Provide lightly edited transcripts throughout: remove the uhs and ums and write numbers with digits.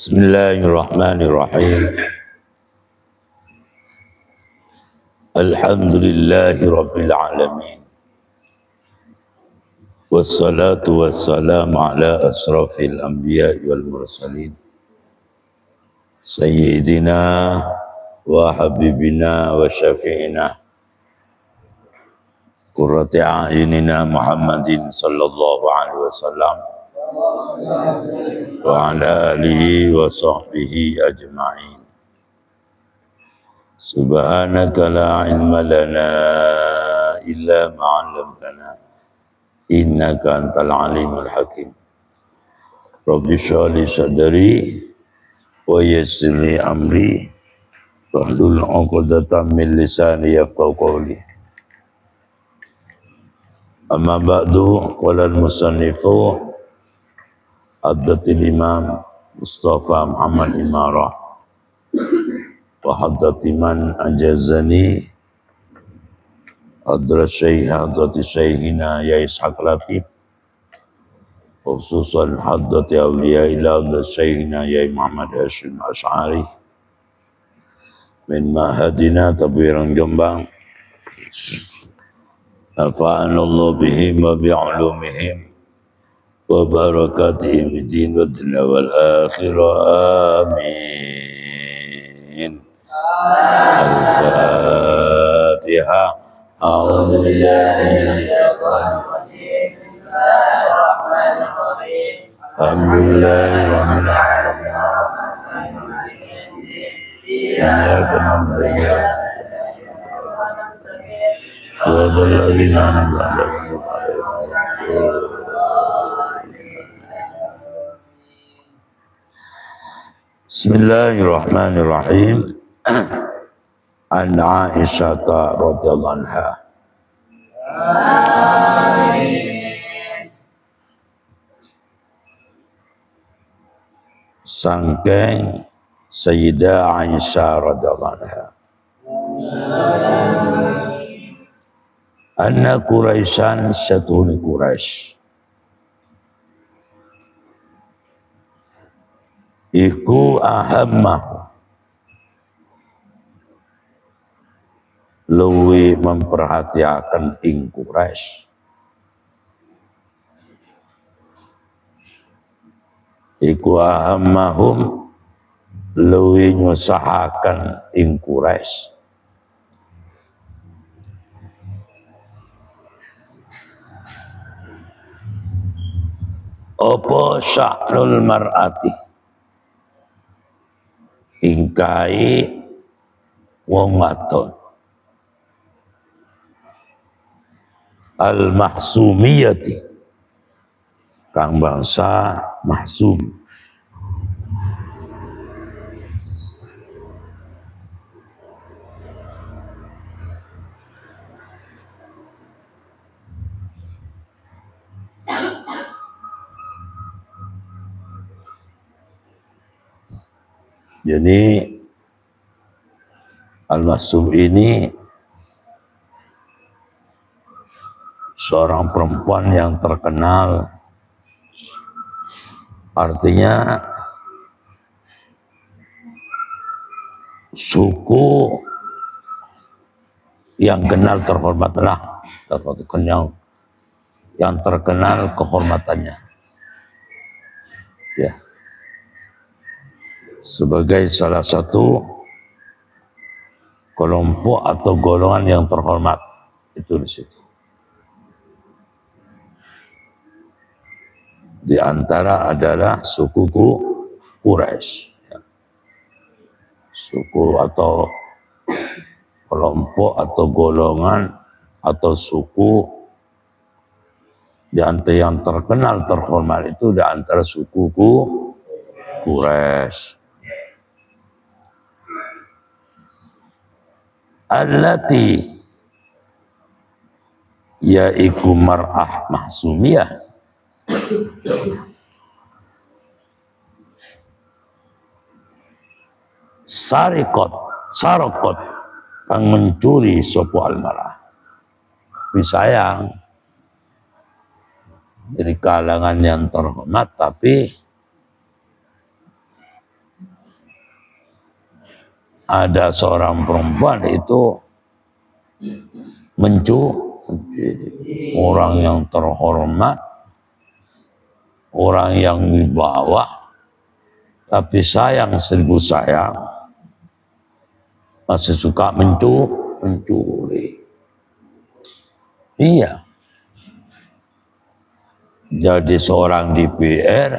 Bismillahirrahmanirrahim. Alhamdulillahi rabbil alamin. Wassalatu wassalamu ala asrafil anbiya'i wal mursalin. Sayyidina wa habibina wa syafi'ina qurrati a'yunina Muhammadin sallallahu alaihi wasallam wa ala alihi wa sahbihi ajma'in. Subhanaka la ilma lana illa ma 'allamtana innaka antal alimul hakim. Rabbi shrah li sadri wa yassir li amri wahlul 'uqdatam min lisani yafqahu qawli. Amma ba'du, qala al-musannifu Haddatil Imam Mustafa Muhammad Imarah wa haddati man ajazani adra syekh haddati syekhina ya Ishaq Latif khususan haddati awliya ila adra syekhina ya Muhammad Hashim Ash'ari min mahadina Tabirang Jombang. Nafa'anallahu bihim wa bi'ulumihim wa barakatihim fid din wa dunya wal akhirah. Amin. Al-Fatihah. A'udzu billahi minasy syaithanir rajim. Bismillahirrahmanirrahim. Alhamdulillahirabbil alamin. Iyyaka na'budu wa iyyaka nasta'in. Bismillahirrahmanirrahim. An Aisyah radhiyallahu anha. Amin. Sangking Sayyidah Aisyah radhiyallahu anha. Anna Quraisyan syatuni Quraisy iku ahammah luwi memperhatiakan ing Quraisy iku ahammahum luwi nyusahakan ing Quraisy apa sya'nul mar'ati ingkai wong wadon al-mahsumiyati kang bangsa mahsum. Jadi Al-Mahsum ini seorang perempuan yang terkenal, artinya suku yang kenal terhormatlah, yang terkenal kehormatannya, ya, sebagai salah satu kelompok atau golongan yang terhormat itu di situ. Di antara adalah suku Quraisy, ya. Suku atau kelompok atau golongan atau suku di antara yang terkenal terhormat itu di antara suku Quraisy. Allati yaiku mar'ah mahsumiyah sarikot kang mencuri sopo almarah. Tapi sayang dari kalangan yang terhormat tapi ada seorang perempuan itu orang yang terhormat, orang yang wibawa, tapi sayang seribu sayang masih suka mencuri. Iya. Jadi seorang DPR,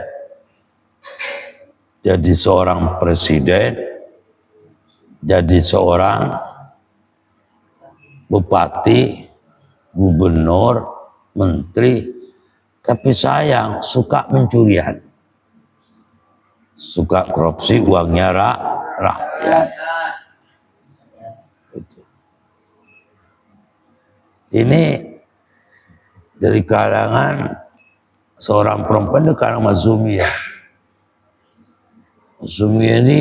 jadi seorang presiden, jadi seorang bupati, gubernur, menteri, tapi sayang suka mencurian, suka korupsi uangnya rakyat. Ini dari kalangan seorang perempuan di kalangan Mazumiyah. Mazumiyah ini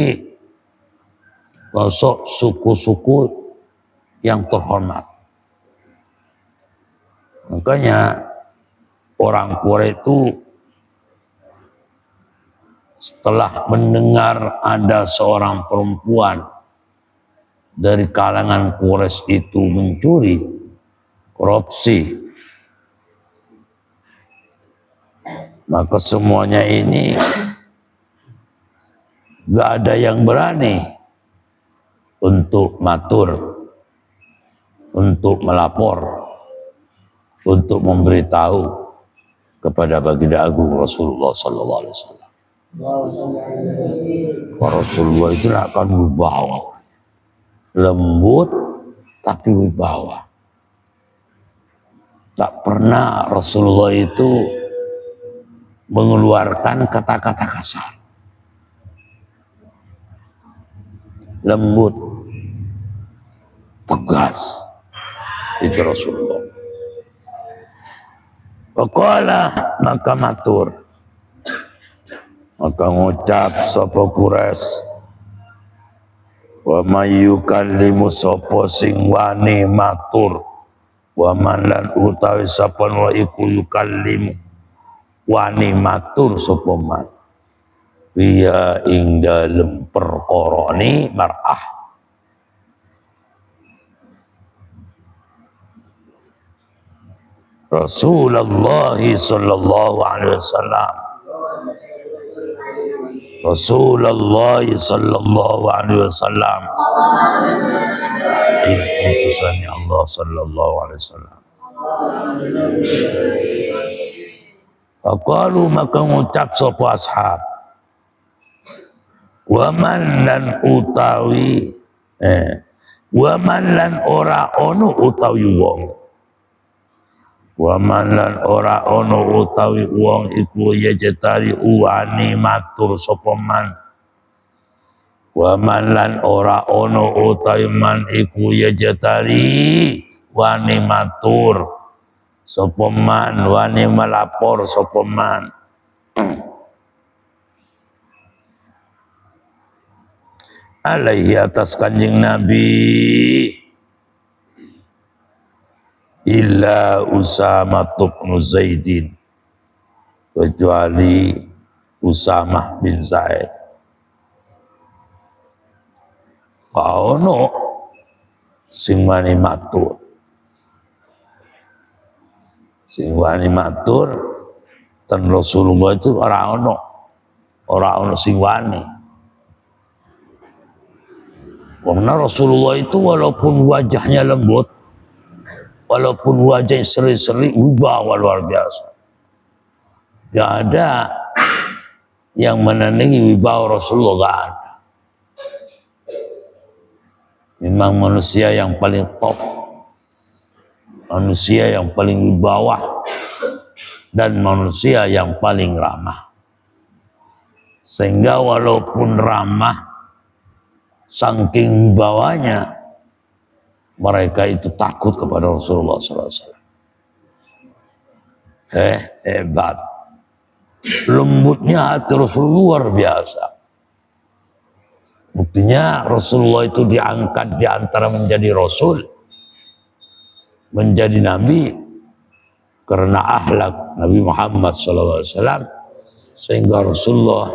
sosok suku-suku yang terhormat. Makanya orang Quraisy itu setelah mendengar ada seorang perempuan dari kalangan Quraisy itu mencuri, korupsi, maka semuanya ini gak ada yang berani untuk matur, untuk melapor, untuk memberitahu kepada baginda agung Rasulullah Sallallahu Alaihi Wasallam. Rasulullah itu akan wibawa, lembut tapi wibawa. Tak pernah Rasulullah itu mengeluarkan kata-kata kasar. Lembut, tegas, itu Rasulullah. Faqala, maka matur, maka ngucap sapa Quraisy, wa mayyukallimu sapa sing wani matur, wa man lan utawi sapa wa iku yukallimu wani matur sapa man biya ing dalem perkara ni mar'ah. Rasulullah sallallahu alaihi wasallam, Rasulullah sallallahu alaihi wasallam, utusannya Allah sallallahu alaihi wasallam. Faqalu, maka ngucap sapa ashab, wa man lan utawi wa man lan ora ono utawi wong, wa man lan ora ono utawi wong iku ya jetari uwani matur sapa man, wa man lan ora ono utawi man iku ya jetari wani matur sapa man, wani melapor sapa man. Alaihi atas kanjeng Nabi, illa Usamah bin Zaidin, kecuali Usamah bin Zaid. Kaono sing wani matur, sing wani matur ten Rasulullah itu ora ono sing wani. Karena Rasulullah itu walaupun wajahnya lembut, walaupun wajahnya seri-seri, wibawa luar biasa. Gak ada yang menandingi wibawa Rasulullah, gak ada. Memang manusia yang paling top, manusia yang paling wibawa, dan manusia yang paling ramah. Sehingga walaupun ramah, saking wibawanya, mereka itu takut kepada Rasulullah SAW. Hebat. Lembutnya hati Rasulullah luar biasa. Buktinya Rasulullah itu diangkat di antara menjadi Rasul, menjadi Nabi, karena akhlak Nabi Muhammad SAW. Sehingga Rasulullah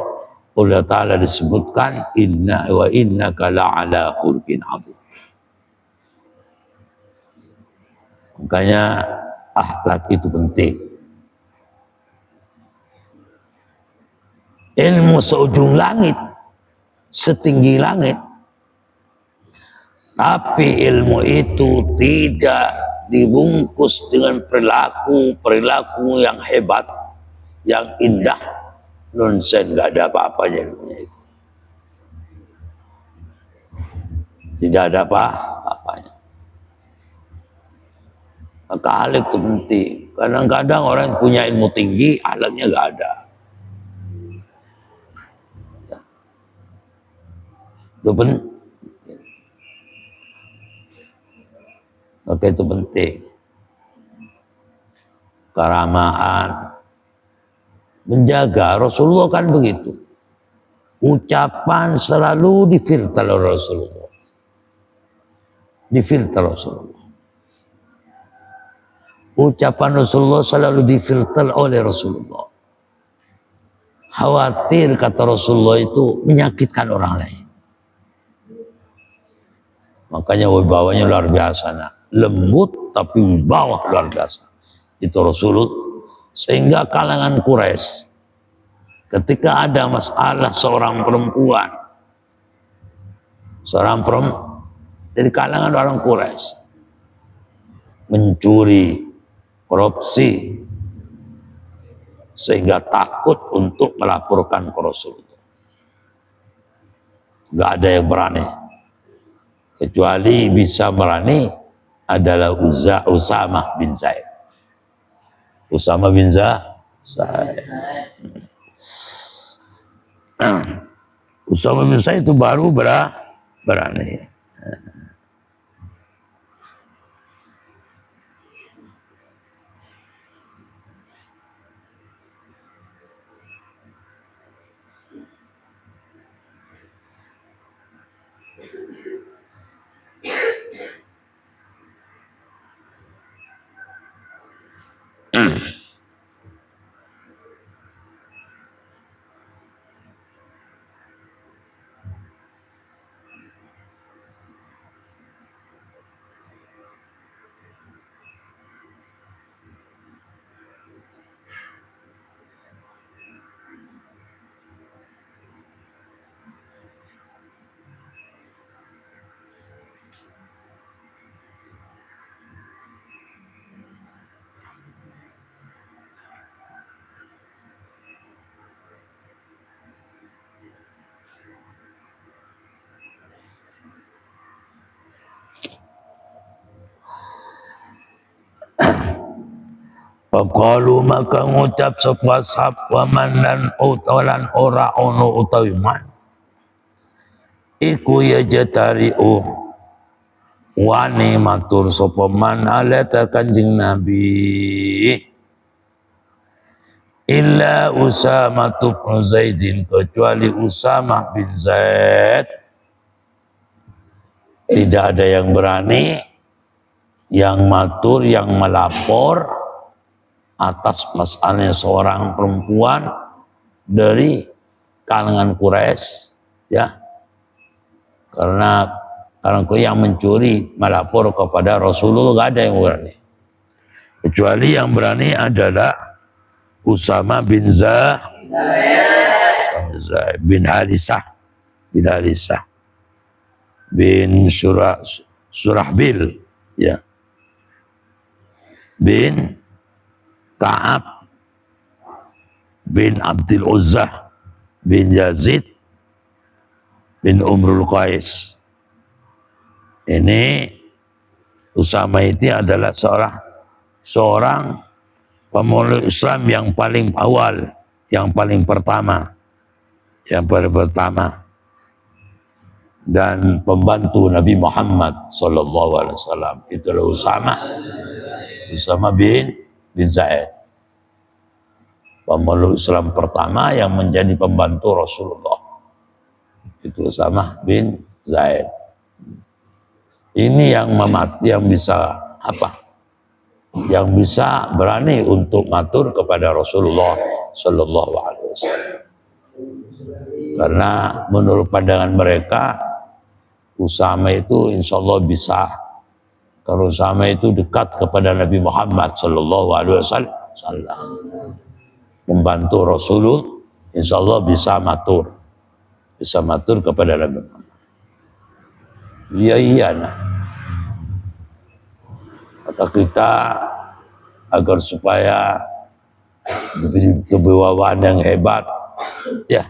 oleh Ta'ala disebutkan inna wa innaka la'ala khulqin adzim. Makanya akhlak itu penting. Ilmu seujung langit, setinggi langit, tapi ilmu itu tidak dibungkus dengan perilaku yang hebat, yang indah, nonsen, nggak ada apa-apanya ilmunya itu. Tidak ada apa-apanya. Maka akhlak itu penting. Kadang-kadang orang yang punya ilmu tinggi, akhlaknya nggak ada. Itu penting. Maka itu penting. Keramahan, menjaga. Rasulullah kan begitu. Ucapan selalu difilter oleh Rasulullah. Difilter Rasulullah. Ucapan Rasulullah selalu difilter oleh Rasulullah. Khawatir, kata Rasulullah, itu menyakitkan orang lain. Makanya wibawanya luar biasa. Nah. Lembut tapi wibawa luar biasa. Itu Rasulullah. Sehingga kalangan Quraisy, ketika ada masalah seorang perempuan dari kalangan orang Quraisy mencuri, korupsi, sehingga takut untuk melaporkan ke Rasulullah. Gak ada yang berani, kecuali bisa berani adalah Usamah bin Zaid. Usamah bin Zaid. Usamah bin Zaid itu baru berani. Faqalu, maka ngucap sapa ashab wa man utalan ora ono utawi man iku ya jatariu wani matur sapa man alata Kanjeng Nabi illa Usamah bin Zaidin, kecuali Usamah bin Zaid. Tidak ada yang berani, yang matur, yang melapor atas masalahnya seorang perempuan dari kalangan Quraisy, ya, karena yang mencuri melapor kepada Rasulullah, gak ada yang berani, kecuali yang berani adalah Usamah bin Zaid bin Harisah bin Surahbil, ya, bin Ka'ab bin Abdul Uzzah bin Yazid bin Umrul Qais. Ini Usamah itu adalah seorang pemeluk Islam yang paling awal, yang paling pertama, dan pembantu Nabi Muhammad sallallahu alaihi wasallam. Itulah Usamah bin Zaid, pemeluk Islam pertama yang menjadi pembantu Rasulullah. Itu Usamah bin Zaid. Ini yang bisa apa? Yang bisa berani untuk matur kepada Rasulullah sallallahu alaihi wasallam. Karena menurut pandangan mereka Usama itu insya Allah bisa, karena Usama itu dekat kepada Nabi Muhammad Sallallahu Alaihi Wasallam, membantu Rasulullah, insya Allah bisa matur kepada Nabi Muhammad. Iya nah. Kata kita agar supaya diberi kewibawaan yang hebat, ya,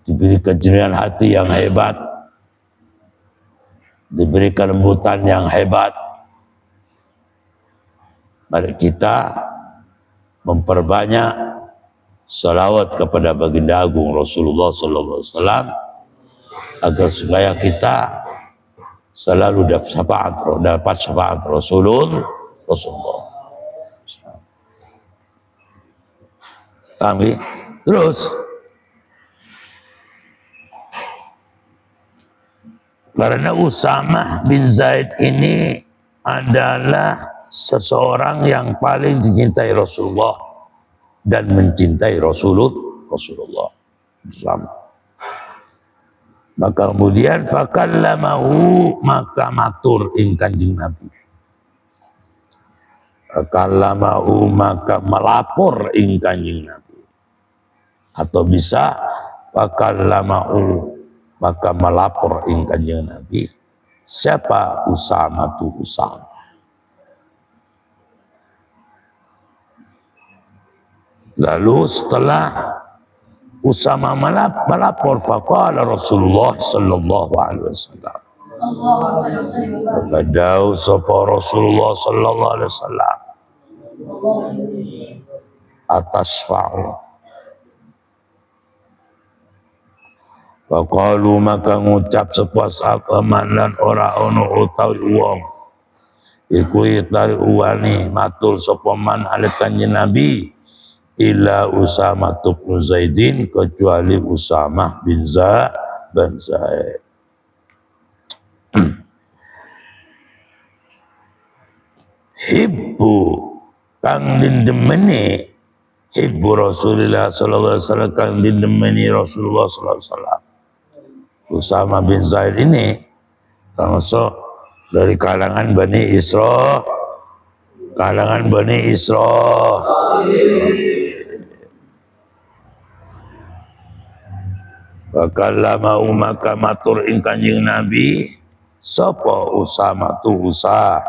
diberi kejenian hati yang hebat, diberi kelembutan yang hebat. Mari kita memperbanyak salawat kepada baginda agung Rasulullah Sallallahu Alaihi Wasallam agar supaya kita selalu dapat syafaat Rasulullah. Kami terus karena Usamah bin Zaid ini adalah seseorang yang paling dicintai Rasulullah dan mencintai Rasulullah. Maka kemudian fakallamahu, maka matur ing Kanjeng Nabi. Fakallamahu, maka melapor ing Kanjeng Nabi. Atau bisa fakallamahu, maka melapor ing Kanjeng Nabi. Siapa Usama tu Usama? Lalu setelah Usama melapor, faqala Rasulullah Sallallahu Alaihi Wasallam, Badau sapa Rasulullah Sallallahu Alaihi Wasallam, atas fa'u. Faqalu, maka ngucap sepuas apaman lan ora ono utawi wong iku tari uwani matul sapa man ale Kanjeng Nabi illa Usamah bin Zaidin, kecuali Usamah bin Zaid. Hibbu kang dindemeni, hibbu Rasulullah sallallahu alaihi wasallam, kang dindemeni Rasulullah sallallahu alaihi wasallam. Usamah bin Zaid ini termasuk dari kalangan Bani Isra, Wakallama maka matur ing Kanjeng Nabi sapa Usama tu Usama.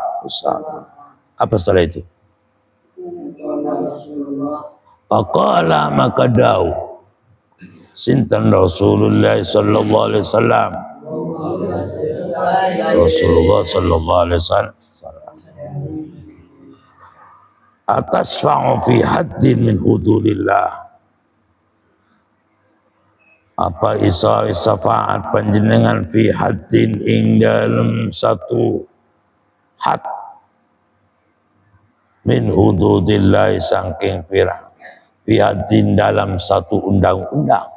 Apa setelah itu? Faqala, maka dau sinten Rasulullah sallallahu alaihi wasallam, Rasulullah sallallahu alaihi wasallam, atasfa'u fi haddin min hududillah, apa isa syafaat panjenengan fi haddin ing dalam satu had min hududillah saking pirang, fi haddin dalam satu undang-undang,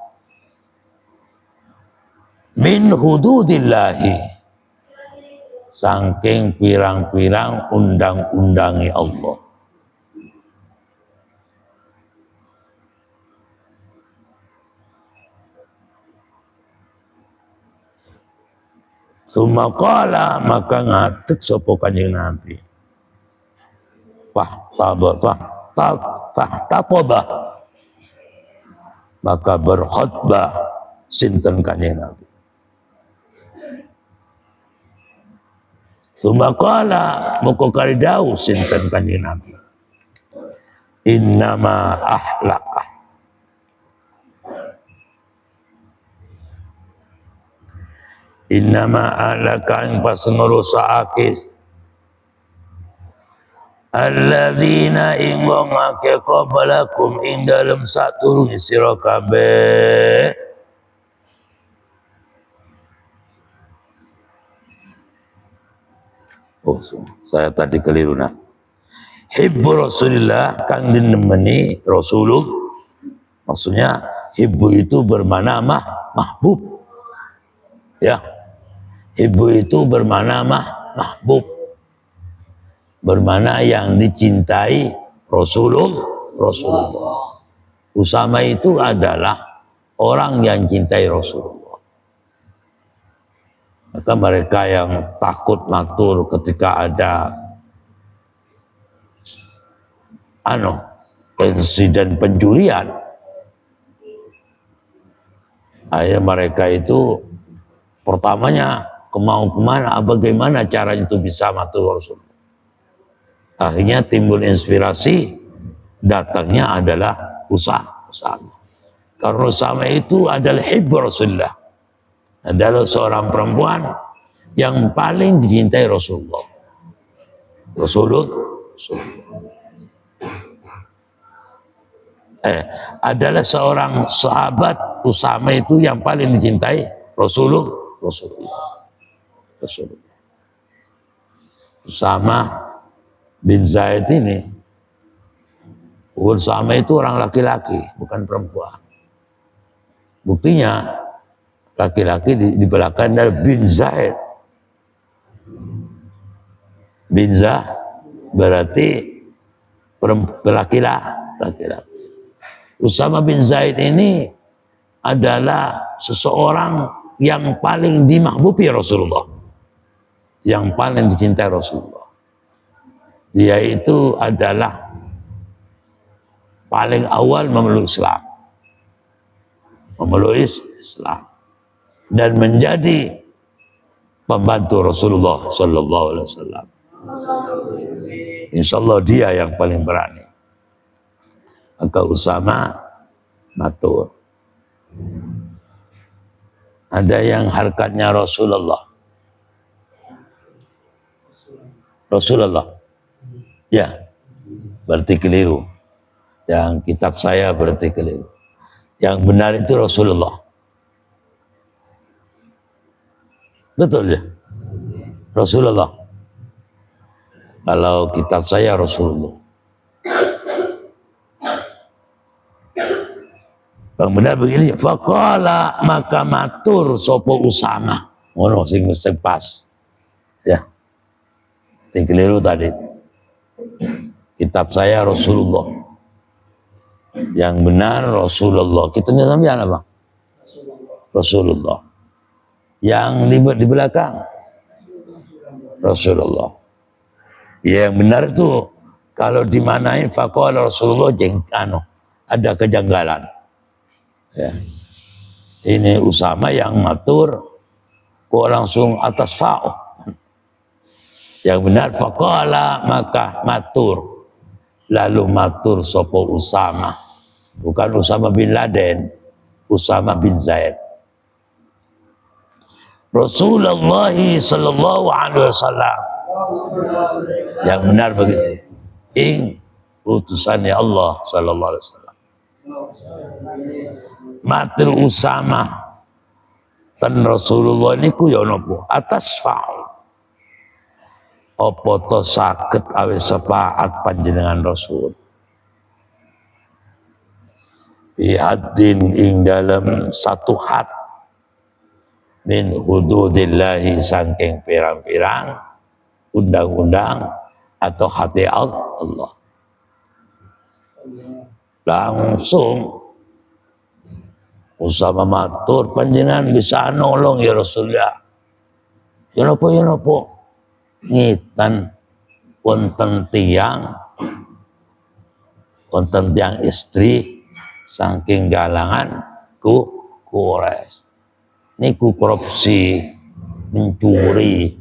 min hududillahi saking pirang-pirang undang-undangi Allah. Sumakala, maka ngatek sapa Kanjeng Nabi. Fahtabah, maka berkhutbah sinten Kanjeng Nabi. Sumakala, maka karidau sinten Kanjeng Nabi. Innama ahlakah, innama alaka ing pasngrusake alladzina ing wong akeh qablakum ing dalem saturunge sira kabeh. Oh, saya tadi keliru nah. Hibbu Rasulillah, kang dinemeni Rasulullah. Maksudnya hibbu itu bermakna mahbub. Ya. Hibbu itu bermakna mahbub. Bermakna yang dicintai Rasulullah. Usama itu adalah orang yang cintai Rasulullah. Maka mereka yang takut matur ketika ada insiden pencurian, akhirnya mereka itu pertamanya bagaimana caranya itu bisa matur Rasul. Akhirnya timbul inspirasi, datangnya adalah Usama. Karena Usama itu adalah hibbu Rasulullah, adalah seorang perempuan yang paling dicintai Rasulullah. Adalah seorang sahabat Usama itu yang paling dicintai Rasulullah. Usama bin Zaid ini, Usama itu orang laki-laki, bukan perempuan. Buktinya laki-laki di belakang adalah bin Zaid. Bin Zaid berarti laki-laki. Usama bin Zaid ini adalah seseorang yang paling dimahbubi Rasulullah, yang paling dicintai Rasulullah. Dia itu adalah paling awal memeluk Islam dan menjadi pembantu Rasulullah Sallallahu Alaihi Wasallam. Insya Allah dia yang paling berani. Maka Usama matur. Ada yang harkatnya Rasulullah. Ya, berarti keliru. Yang kitab saya berarti keliru. Yang benar itu Rasulullah. Betul ya? Rasulullah. Kalau kitab saya Rasulullah. Bang benar begini, faqala maka matur sopo Usama. Ngono sing pas. Ya. Ting keliru tadi. Kitab saya Rasulullah. Yang benar Rasulullah. Kita sampean apa? Rasulullah. Yang di belakang Rasulullah. Yang benar itu kalau dimanain faqala Rasulullah ada kejanggalan. Ya. Ini Usama yang matur kok langsung atas fa'u. Yang benar faqala maka matur. Lalu matur sopo Usama. Bukan Usama bin Laden, Usama bin Zaid. Rasulullah sallallahu alaihi wasallam. Yang benar begitu. Utusannya Allah sallallahu alaihi wasallam. Matur Usama tan Rasulullah niku ya napa atas fa'al apa to saged awe sepaat panjenengan Rasul bi haddin ing dalam satu had min hududillahi saking pirang-pirang undang-undang atau hati Allah. Langsung Usama matur panjenengan bisa nolong ya Rasulullah. Ya napa ngitan wonten tiang istri saking galangan Quraisy. Niku korupsi, mencuri.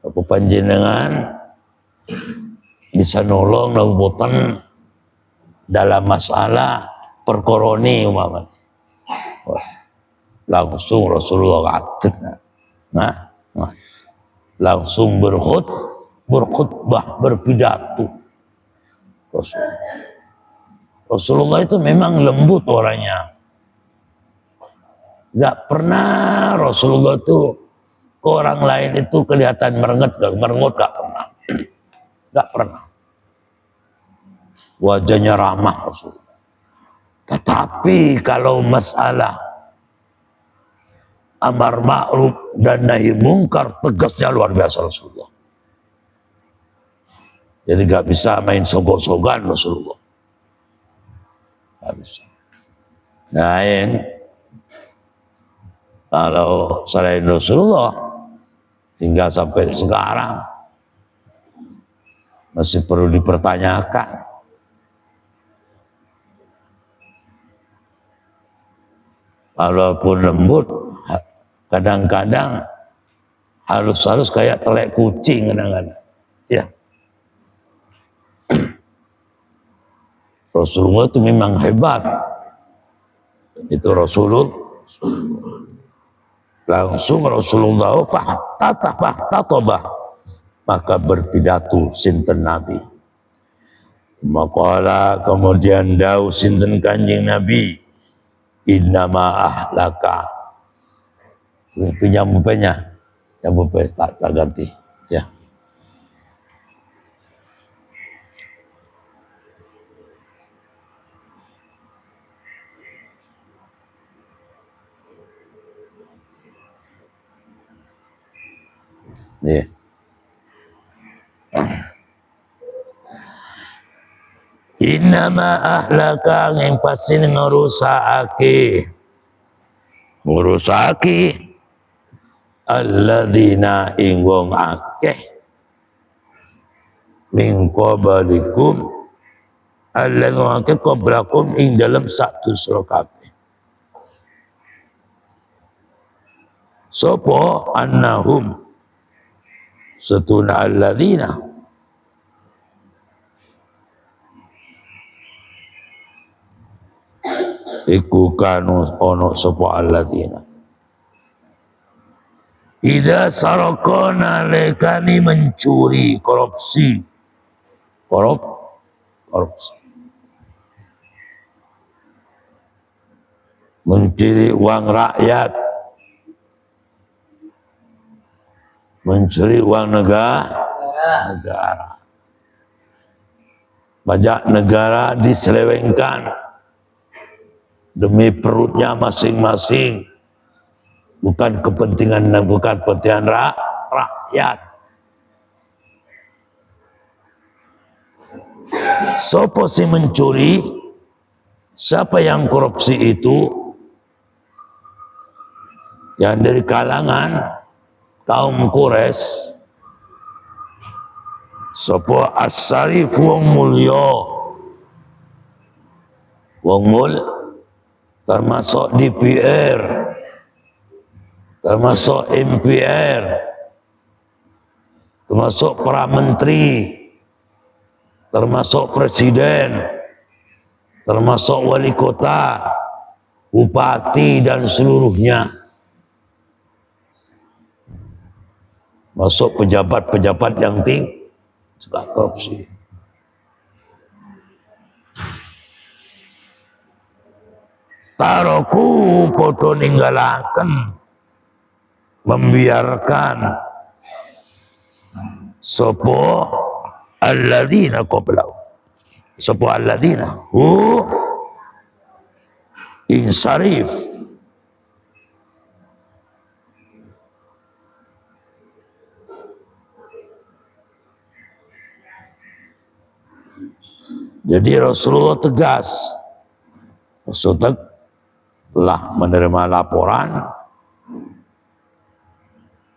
Apa panjenengan bisa nolong nabutan dalam masalah perkoroni umpamanya. Langsung Rasulullah langsung berkhutbah, berpidato. Rasulullah itu memang lembut orangnya. Gak pernah Rasulullah itu ke orang lain itu kelihatan merengut gak pernah. Gak pernah. Wajahnya ramah Rasulullah. Tetapi kalau masalah amar ma'ruf dan nahi mungkar, tegasnya luar biasa Rasulullah. Jadi gak bisa main sogok-sogan Rasulullah. Harus. Nah, kalau selain Rasulullah hingga sampai sekarang masih perlu dipertanyakan. Walaupun lembut, kadang-kadang halus-halus kayak telek kucing kadang-kadang. Ya. Rasulullah itu memang hebat. Itu Rasulullah. Langsung Rasulullah fahtatobah. Maka berpidato sinten Nabi. Maqala kemudian dau sinten Kanjeng Nabi. Innama ahlaka. Pinjam bupenya. Yang bupe tak ganti. Ya. Yeah. Innama ahlaka yang pasti ngurusake alladzina ing wong akeh min qablikum alladzina akeh qablakum ing dalam satu surah kabeh sapa annahum satuna alladzina iku kanu ono sapa alladzina idza sarakana lekani mencuri korupsi mencuri uang rakyat mencuri uang negara pajak negara diselewengkan demi perutnya masing-masing, bukan kepentingan rakyat. Sopo si mencuri, siapa yang korupsi itu, yang dari kalangan kaum Quraisy, sopo as-sarif wong mulya, termasuk DPR, termasuk MPR, termasuk para menteri, termasuk presiden, termasuk wali kota, bupati dan seluruhnya, masuk pejabat-pejabat yang tinggi suka korupsi. Taroku podo ninggalaken membiarkan sopo alladzina qablahu sopo alladzina insarif jadi Rasulullah tegas telah menerima laporan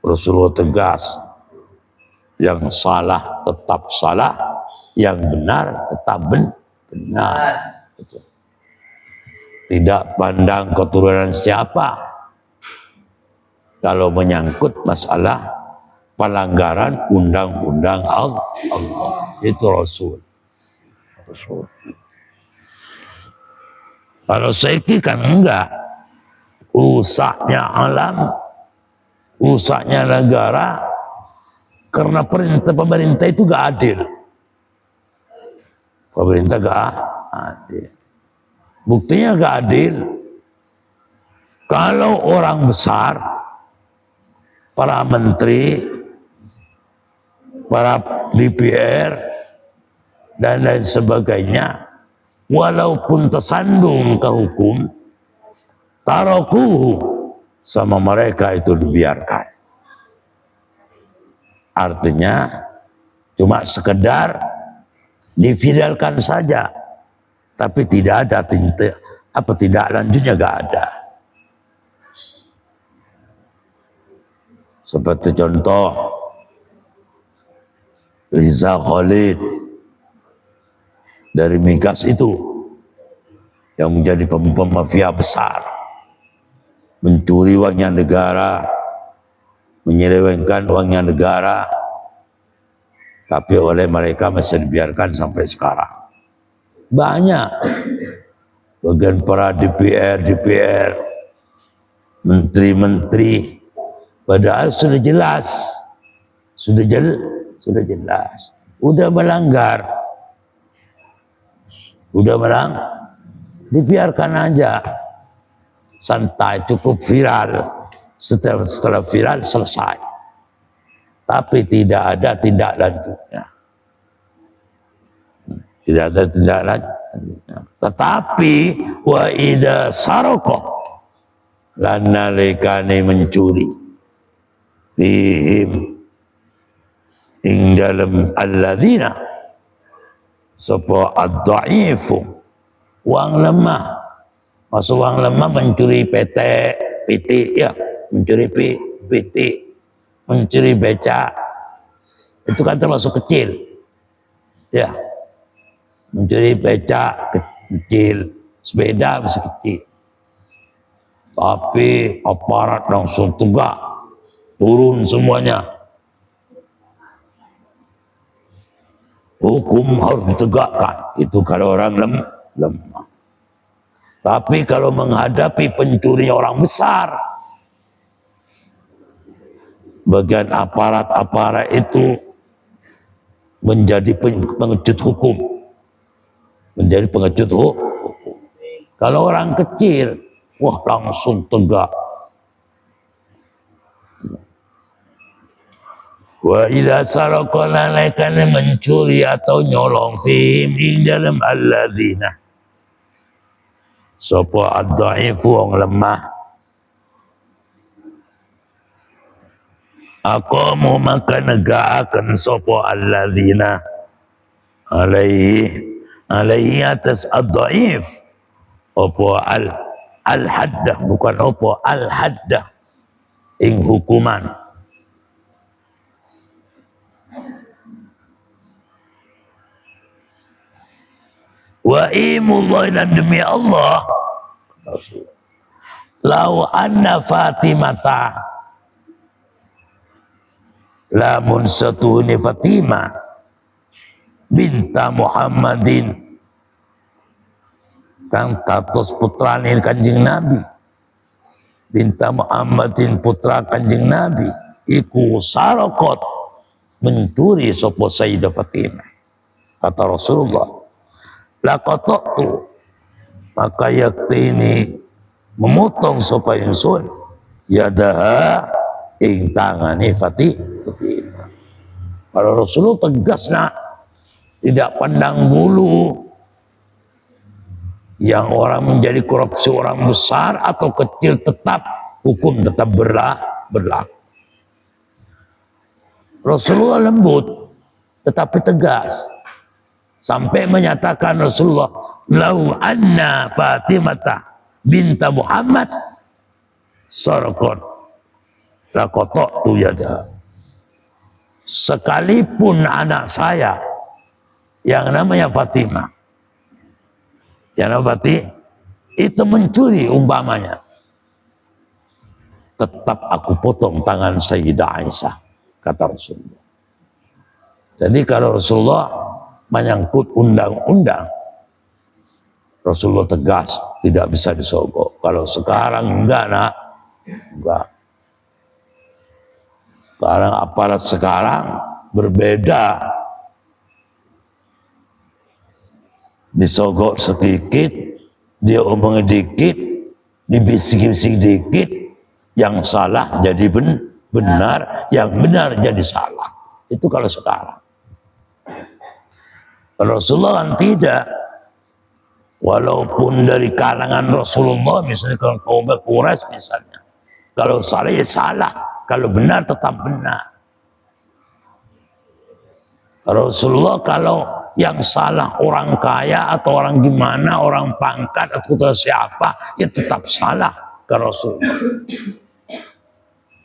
Rasulullah tegas yang salah tetap salah, yang benar tetap benar. Tidak pandang keturunan siapa kalau menyangkut masalah pelanggaran undang-undang Allah. Itu Rasul. Kalau Saiki kan enggak, rusaknya alam, rusaknya negara, karena pemerintah itu gak adil. Pemerintah gak adil. Buktinya gak adil. Kalau orang besar, para menteri, para DPR, dan lain sebagainya, walaupun tersandung ke hukum, tarokuhu sama mereka itu dibiarkan. Artinya cuma sekedar diviralkan saja, tapi tidak ada tidak lanjutnya, gak ada. Seperti contoh Riza Khalid dari Migas itu, yang menjadi pemafia besar, mencuri uangnya negara, menyelewengkan uangnya negara, tapi oleh mereka masih dibiarkan sampai sekarang. Banyak bagian para DPR, menteri-menteri, padahal sudah jelas, sudah jelas, udah melanggar, dibiarkan aja, santai, cukup viral, setelah viral selesai, tapi tidak ada tindak lanjutnya. Tidak ada tindak lanjutnya. Tetapi wa idza sarqa, lan nalikane mencuri, fihim ing dalam alladzina, sapa ad-dha'ifu, uang lemah. Masuk uang lemah, mencuri PT ya, mencuri PT, mencuri beca, itu kan termasuk kecil ya. Mencuri beca kecil, sepeda masih kecil, tapi aparat langsung tegak, turun semuanya, hukum harus ditegakkan. Itu kalau orang lemah. Tapi kalau menghadapi pencuri orang besar, bagian aparat itu menjadi pengecut hukum. Menjadi pengecut hukum. Kalau orang kecil, wah langsung tegak. Wa idza saraqa, nalekane mencuri atau nyolong, fihim ing dalam alladzina, sapa ad-dha'ifu, wong lemah, aqamu maka negaaken sapa alladzina alaihi atas ad-dha'if, apa al-haddah, bukan apa al-haddah, ing hukuman. Wa imullah, dan demi Allah, lau anna Fatimata, lamun satuhune Fatimah binta Muhammadin, kang tatos putrane Kanjeng Nabi, binta Muhammadin, putra Kanjeng Nabi, iku sarakot, mencuri sapa Sayyidah Fatimah, kata Rasulullah, laqattu, maka yaktini memotong sapa ingsun, yadaha, ing tangane Fatimah. Kalau Rasulullah tegas, tidak pandang bulu yang orang menjadi korupsi, orang besar atau kecil, tetap hukum tetap berlaku. Rasulullah lembut tetapi tegas, sampai menyatakan Rasulullah, lau anna Fatimata binta Muhammad sarakot laqattu yada, sekalipun anak saya yang namanya Fatimah, yang namanya Fatimah itu mencuri umpamanya, tetap aku potong tangan Sayyidah Aisyah, kata Rasulullah. Jadi kalau Rasulullah menyangkut undang-undang, Rasulullah tegas, tidak bisa disogok. Kalau sekarang enggak, enggak. Sekarang aparat sekarang berbeda. Disogok sedikit, dia omong dikit, dibisik-bisik dikit, yang salah jadi benar, yang benar jadi salah. Itu kalau sekarang. Rasulullah kan tidak. Walaupun dari kalangan Rasulullah, misalnya kalau kaum Quraisy misalnya, kalau salah ya salah, kalau benar tetap benar. Rasulullah kalau yang salah orang kaya atau orang gimana, orang pangkat atau siapa, ya tetap salah ke Rasulullah.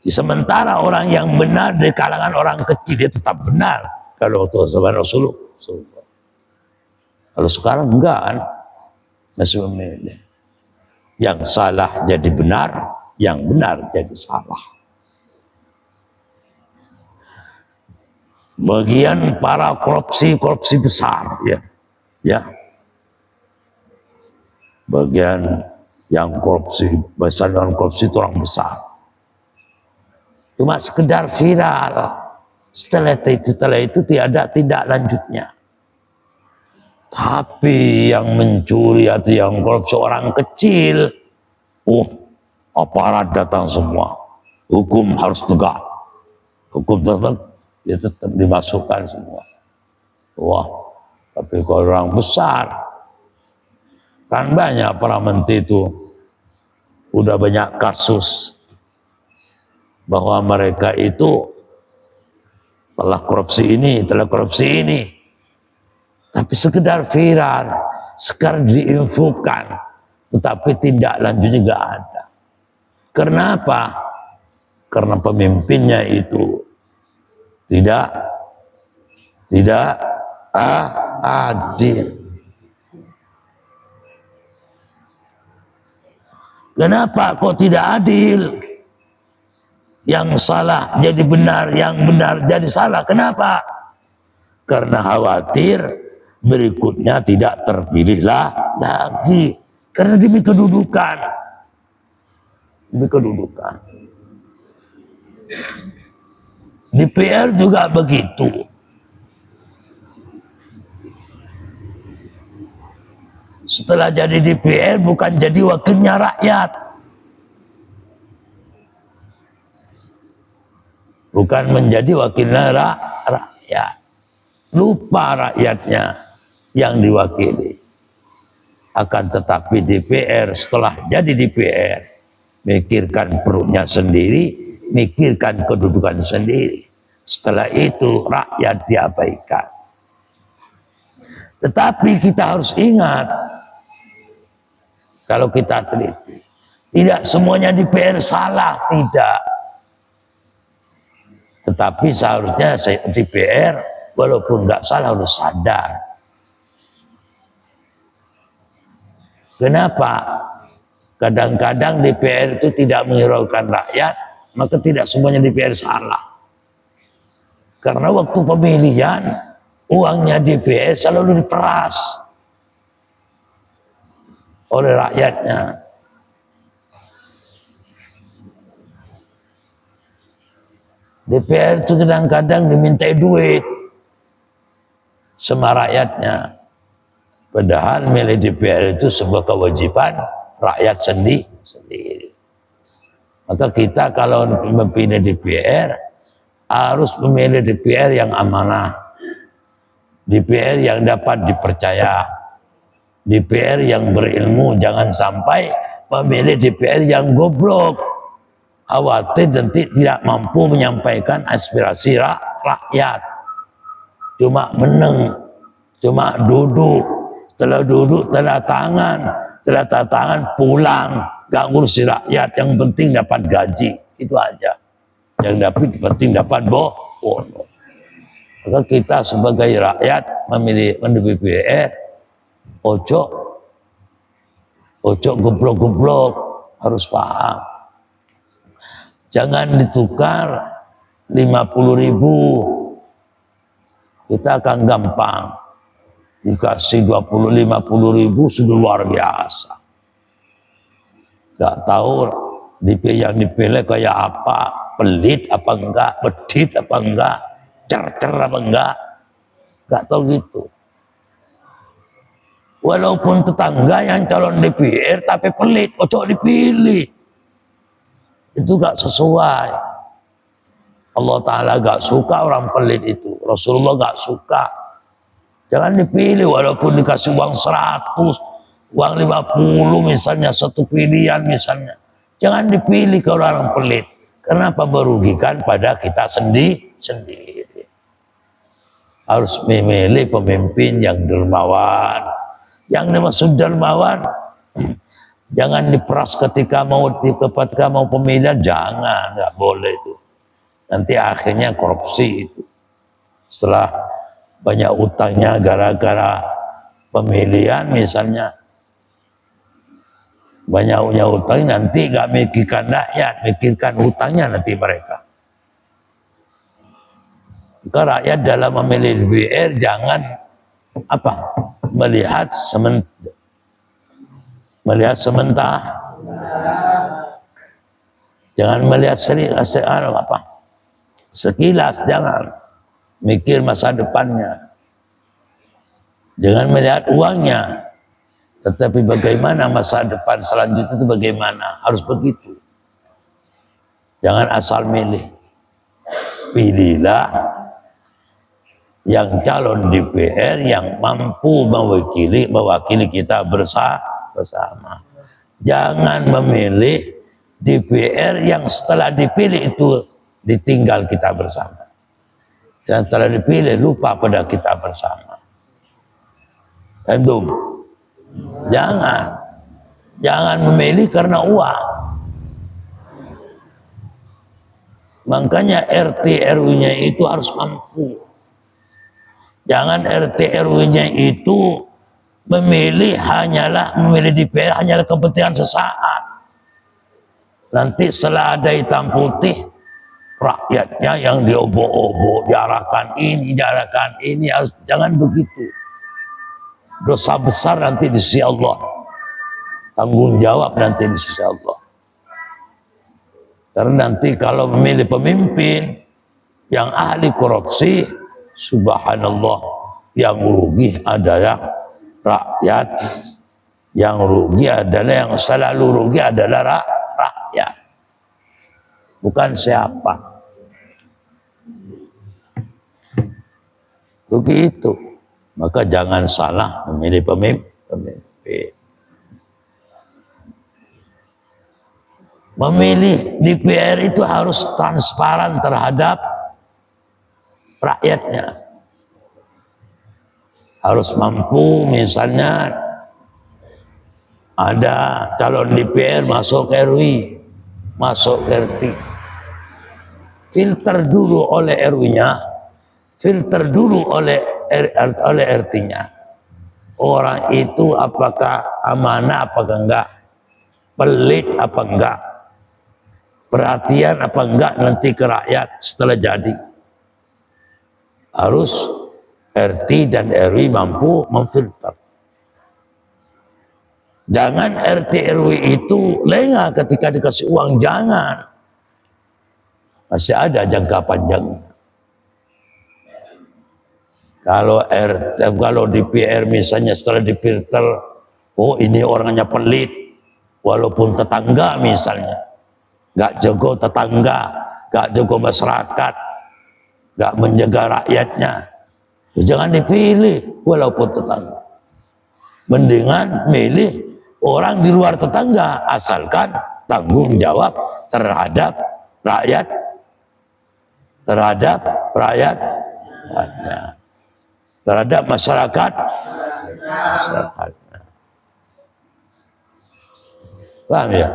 Sementara orang yang benar di kalangan orang kecil dia tetap benar kalau Rasulullah. Kalau sekarang enggak kan, masih memilih yang salah jadi benar, yang benar jadi salah. Bagian para korupsi besar, ya. Bagian yang korupsi besar dan korupsi itu orang besar. Cuma sekedar viral. Setelah itu tiada tindak lanjutnya. Tapi yang mencuri atau yang korupsi orang kecil, aparat datang semua. Hukum harus tegak. Hukum tegak, dia tetap dimasukkan semua. Wah, tapi kalau orang besar, kan banyak para menteri itu, udah banyak kasus bahwa mereka itu telah korupsi ini, tapi sekedar viral, sekarang diinfokan, tetapi tindak lanjutnya nggak ada. Kenapa? Karena pemimpinnya itu tidak adil. Kenapa kok tidak adil? Yang salah jadi benar, yang benar jadi salah. Kenapa? Karena khawatir berikutnya tidak terpilihlah lagi. Karena demi kedudukan. DPR juga begitu. Setelah jadi DPR bukan jadi wakilnya rakyat. Bukan menjadi wakilnya rakyat. Lupa rakyatnya yang diwakili. Akan tetapi DPR setelah jadi DPR, mikirkan perutnya sendiri, mikirkan kedudukan sendiri. Setelah itu rakyat diabaikan. Tetapi kita harus ingat, kalau kita teliti, tidak semuanya DPR salah, tidak. Tetapi seharusnya DPR walaupun nggak salah harus sadar. Kenapa? Kadang-kadang DPR itu tidak menghiraukan rakyat, maka tidak semuanya DPR salah. Karena waktu pemilihan, uangnya DPR selalu diperas oleh rakyatnya. DPR itu kadang-kadang dimintai duit sama rakyatnya. Padahal milih DPR itu sebuah kewajiban rakyat sendiri. Maka kita kalau memilih DPR harus memilih DPR yang amanah, DPR yang dapat dipercaya, DPR yang berilmu. Jangan sampai memilih DPR yang goblok, khawatir nanti tidak mampu menyampaikan aspirasi rakyat. Cuma meneng, cuma duduk, setelah duduk tanda tangan pulang, gak ngurusi rakyat. Yang penting dapat gaji, itu aja. Yang penting dapat bono. Maka kita sebagai rakyat memilih DPR, ojo goblok-goblok, harus paham. Jangan ditukar 50.000, kita akan gampang. Dikasih 50.000 sudah luar biasa. Gak tahu yang dipilih kayak apa, pelit apa enggak, bedit apa enggak, cer apa enggak, gak tahu gitu. Walaupun tetangga yang calon DPR tapi pelit, ojo dipilih. Itu gak sesuai. Allah Ta'ala gak suka orang pelit itu. Rasulullah gak suka. Jangan dipilih walaupun dikasih uang 100, uang 50 misalnya, satu pilihan misalnya. Jangan dipilih kalau orang pelit. Kenapa? Merugikan pada kita sendiri. harus memilih pemimpin yang dermawan. Yang dimaksud dermawan, jangan diperas ketika mau pemilihan, jangan, nggak boleh itu. Nanti akhirnya korupsi itu. Setelah banyak utangnya gara-gara pemilihan misalnya, banyaknya utang, nanti nggak mikirkan rakyat, mikirkan utangnya nanti mereka. Maka rakyat dalam memilih DPR jangan melihat sementara, jangan melihat sekilas, jangan mikir masa depannya, jangan melihat uangnya, tetapi bagaimana masa depan selanjutnya itu bagaimana, harus begitu. Jangan asal milih, pilihlah yang calon DPR yang mampu mewakili kita bersama. Jangan memilih DPR yang setelah dipilih itu ditinggal kita bersama. Dan setelah dipilih lupa pada kita bersama. Entum, jangan memilih karena uang. Makanya RT RW-nya itu harus mampu. Jangan RT RW-nya itu memilih DPR hanyalah kepentingan sesaat. Nanti setelah ada hitam putih, rakyatnya yang diobok-obok, diarahkan ini, harus, jangan begitu. Dosa besar nanti di sisi Allah. Tanggung jawab nanti di sisi Allah. Karena nanti kalau memilih pemimpin yang ahli korupsi, subhanallah, yang rugi adalah rakyat. Yang rugi adalah, yang selalu rugi adalah rakyat, bukan siapa. Begitu. Maka jangan salah memilih pemimpin. Memilih DPR itu harus transparan terhadap rakyatnya. Harus mampu, misalnya ada calon DPR masuk RW, masuk RT, filter dulu oleh RW-nya, filter dulu oleh RT-nya. Orang itu apakah amanah apakah enggak, pelit apa enggak, perhatian apa enggak nanti ke rakyat setelah jadi. Harus RT dan RW mampu memfilter. Jangan RT RW itu lengah ketika dikasih uang, jangan. Masih ada jangka panjang. Kalau DPR misalnya setelah difilter, oh ini orangnya pelit, walaupun tetangga misalnya, nggak jago tetangga, nggak jago masyarakat, nggak menjaga rakyatnya, jangan dipilih walaupun tetangga. Mendingan milih orang di luar tetangga, asalkan tanggung jawab terhadap rakyat, terhadap masyarakat. Paham ya?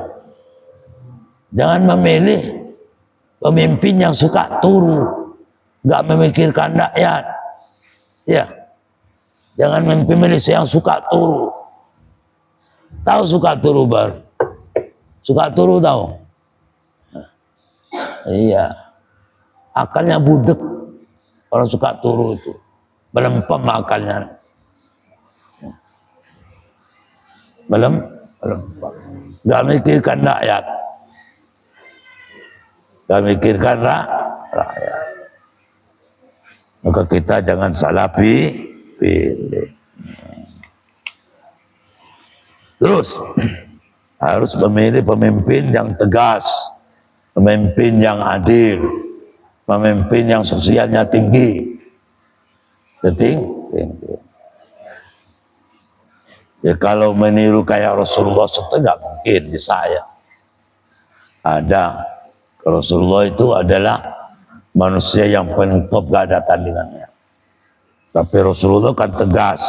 Jangan memilih pemimpin yang suka turu, nggak memikirkan rakyat. Ya, jangan memilih yang suka turu. Tahu suka turu bar? Suka turu tahu? Iya, akalnya budek orang suka turu itu, melempem akalnya, melempem, nggak mikirkan rakyat, nggak mikirkan rakyat. Maka kita jangan salah pilih. Terus harus memilih pemimpin yang tegas, pemimpin yang adil, pemimpin yang sosialnya tinggi. Tinggi. Ya kalau meniru kayak Rasulullah itu nggak mungkin di saya. Ada Rasulullah itu adalah manusia yang paling top, gak ada tandingannya. Tapi Rasulullah kan tegas,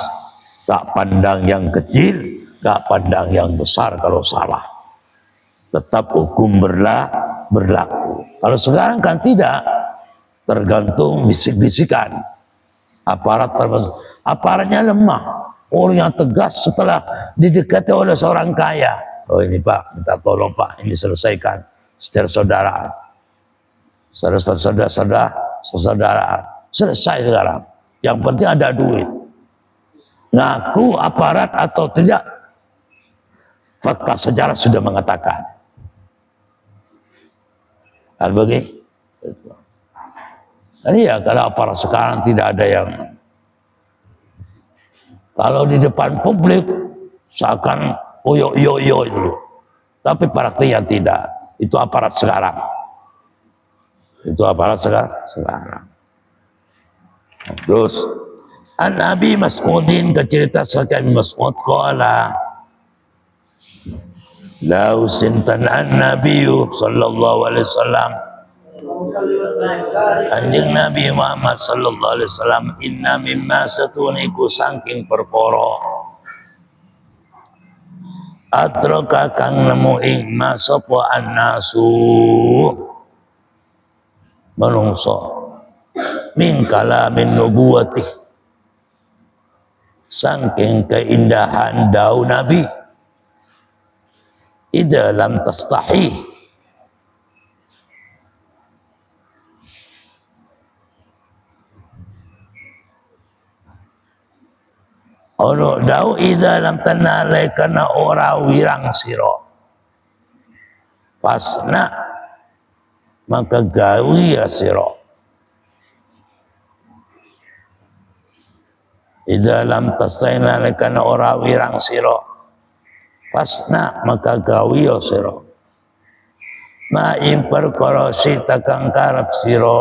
tak pandang yang kecil, tak pandang yang besar kalau salah. Tetap hukum berlaku. Kalau sekarang kan tidak, tergantung bisik-bisikan. Aparatnya lemah. Orang yang tegas setelah didekati oleh seorang kaya. Oh ini Pak, minta tolong Pak, ini selesaikan secara saudaraan. Saudaraan. Selesai sekarang. Yang penting ada duit. Ngaku aparat atau tidak, fakta sejarah sudah mengatakan. Begitu. Dan iya, kalau aparat sekarang tidak ada yang, kalau di depan publik seakan oyo itu, tapi praktiknya tidak. Itu aparat sekarang. Itu aparat sekarang. Terus an Abi Mas'udin cerita sahabat Mas'ud qala la usintan an Nabi sallallahu alaihi wasallam, anjing Nabi Muhammad sallallahu alaihi wasallam, inna mimma satuniku saking perkara atroka kang nemu ing masapa annasu manungsa min kalamin nubuwati saking keindahan daun Nabi, idza lam tastahi, ono dau idza lam tanalai kana ora wirang sira, pasna maka gawi ya sira. Idza lam tastaina lekana ora wirang sira, pasna maka gawi ya sira. Ma ing perkara sita kang karep sira.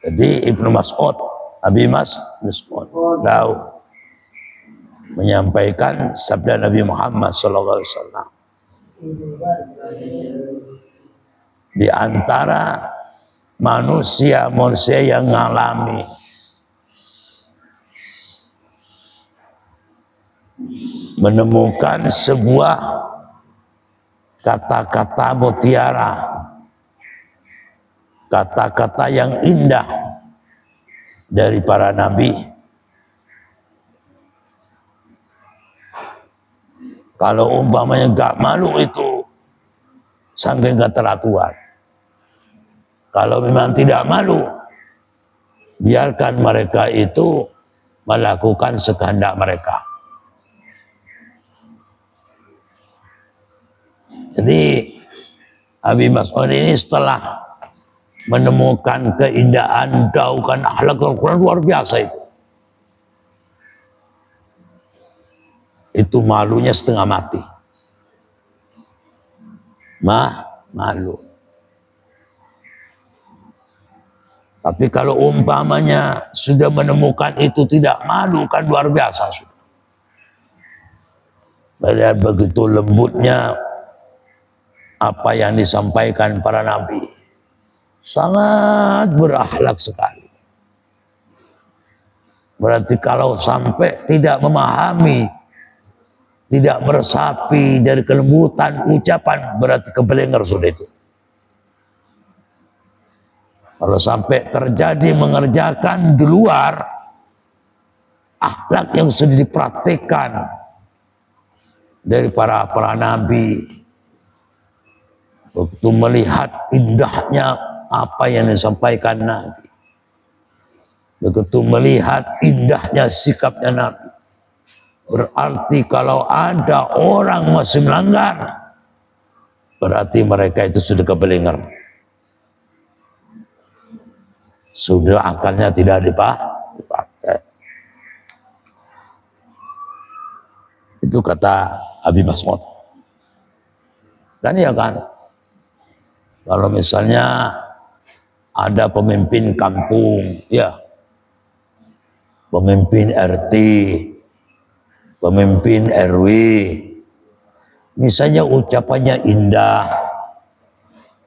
Jadi Ibnu Mas'ud, Abi Mas'ud tahu menyampaikan sabda Nabi Muhammad sallallahu alaihi wasallam. Di antara manusia yang mengalami menemukan sebuah kata-kata mutiara, kata-kata yang indah dari para nabi. Kalau umpamanya gak malu itu saking keteratuan. Kalau memang tidak malu, biarkan mereka itu melakukan sekehendak mereka. Jadi Abi Mas'ud ini setelah menemukan keindahan daukan akhlak Al-Quran luar biasa itu. Itu malunya setengah mati. Malu. Tapi kalau umpamanya sudah menemukan itu tidak malu, kan luar biasa sudah. Melihat begitu lembutnya apa yang disampaikan para nabi, sangat berakhlak sekali. Berarti kalau sampai tidak memahami, tidak meresapi dari kelembutan ucapan, berarti kebelengar sudah itu. Kalau sampai terjadi mengerjakan di luar akhlak yang sudah dipraktikkan dari para nabi, waktu melihat indahnya apa yang disampaikan Nabi, begitu melihat indahnya sikapnya Nabi, berarti kalau ada orang masih melanggar, berarti mereka itu sudah kebelengar. Sudah akalnya tidak dipakai. Itu kata Abi Mas'ud. Kan ya kan? Kalau misalnya ada pemimpin kampung, ya, pemimpin RT, pemimpin RW, misalnya ucapannya indah,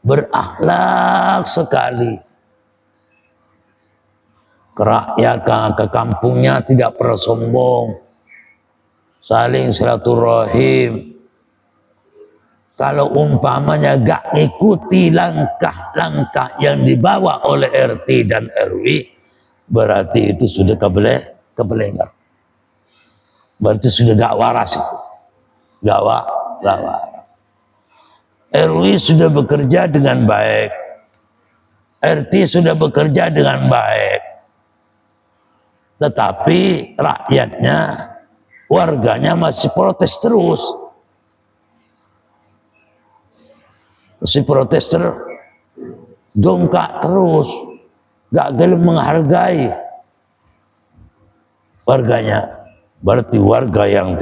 berakhlak sekali. Kerakyatan ke kampungnya tidak pernah sombong, saling silaturahim. Kalau umpamanya gak ngikuti langkah-langkah yang dibawa oleh RT dan RW, berarti itu sudah kebelengar. Berarti sudah gak waras itu. Gak waras. RW sudah bekerja dengan baik, RT sudah bekerja dengan baik, tetapi rakyatnya, warganya masih protes terus. Si protester dongkak terus, gak gelem menghargai warganya. Berarti warga yang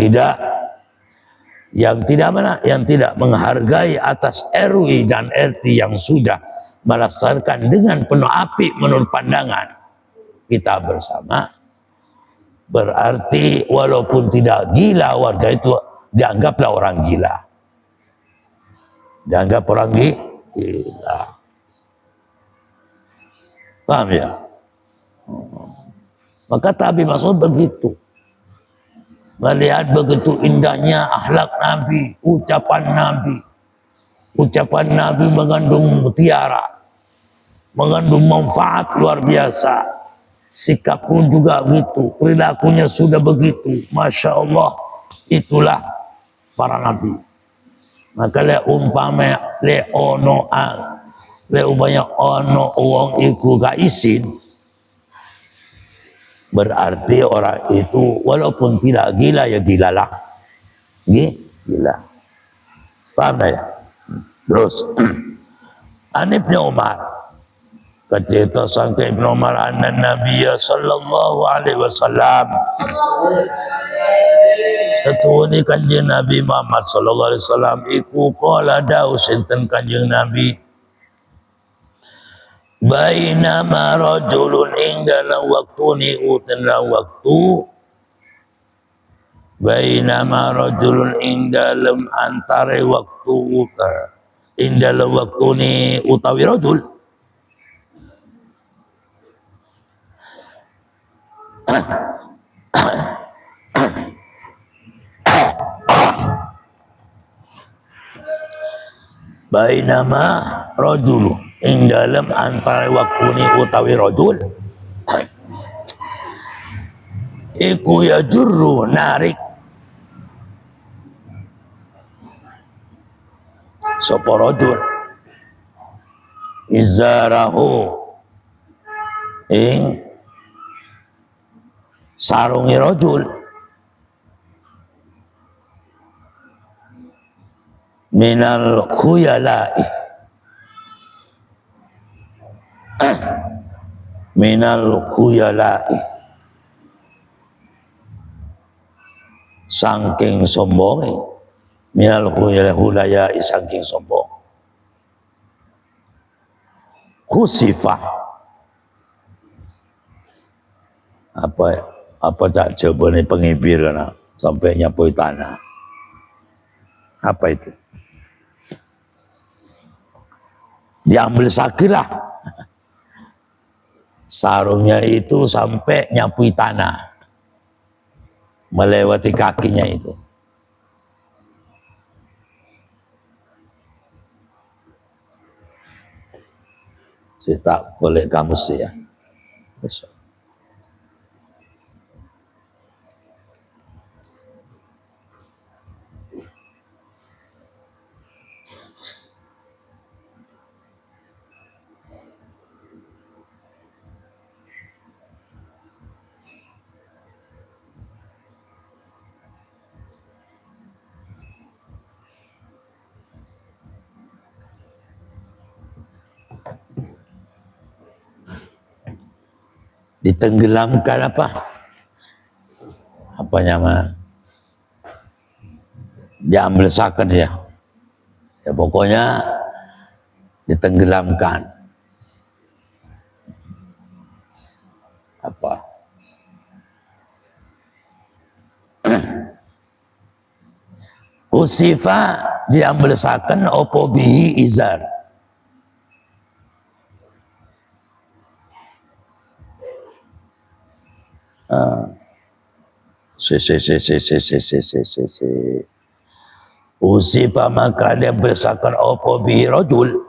tidak menghargai atas RW dan RT yang sudah melaksanakan dengan penuh apik menurut pandangan kita bersama. Berarti walaupun tidak gila, warga itu dianggaplah orang gila. Dianggap orang gila. Paham ya? Maka Nabi Mas'ud begitu. Melihat begitu indahnya akhlak Nabi, ucapan Nabi. Ucapan Nabi mengandung mutiara, mengandung manfaat luar biasa. Sikap pun juga begitu, perilakunya sudah begitu. Masya Allah, itulah para Nabi. Maka umpamanya ono wong iku gak isin, berarti orang itu walaupun tidak gila ya gila lah. Gila. Paham ya? Terus An Ibnu Umar, kata sangka Ibnu Umar anna Nabi sallallahu alaihi wasallam, satu ini kanjeng Nabi Muhammad sallallahu alaihi wasallam iku qala dawu sinten kanjeng Nabi, bainama rajulun ing dalam waktu ni dalam waktu, bainama rajulun ing dalam antara waktu ing dalam waktu ni utawi rajul bainama rajul ing dalam antara waktu ni utawi rajul iku yajurru narik sapa rajul izarahu ing sarungi rajul minal khuyala'i minal khuyala'i saking sombonge, minal khuyala'i saking sombong. Khusifah apa tak jawabannya pengibir kan sampai nyapoi tanah. Apa itu? Diambil sakilah sarungnya itu sampai nyapui tanah, melewati kakinya itu. Saya tak boleh kamu sih ya. Besok. Ditenggelamkan apa nama, diambil saken ya pokoknya ditenggelamkan apa usifa diambil saken opo bihi izar Usipa maka dia bersakan apa bihi rajul.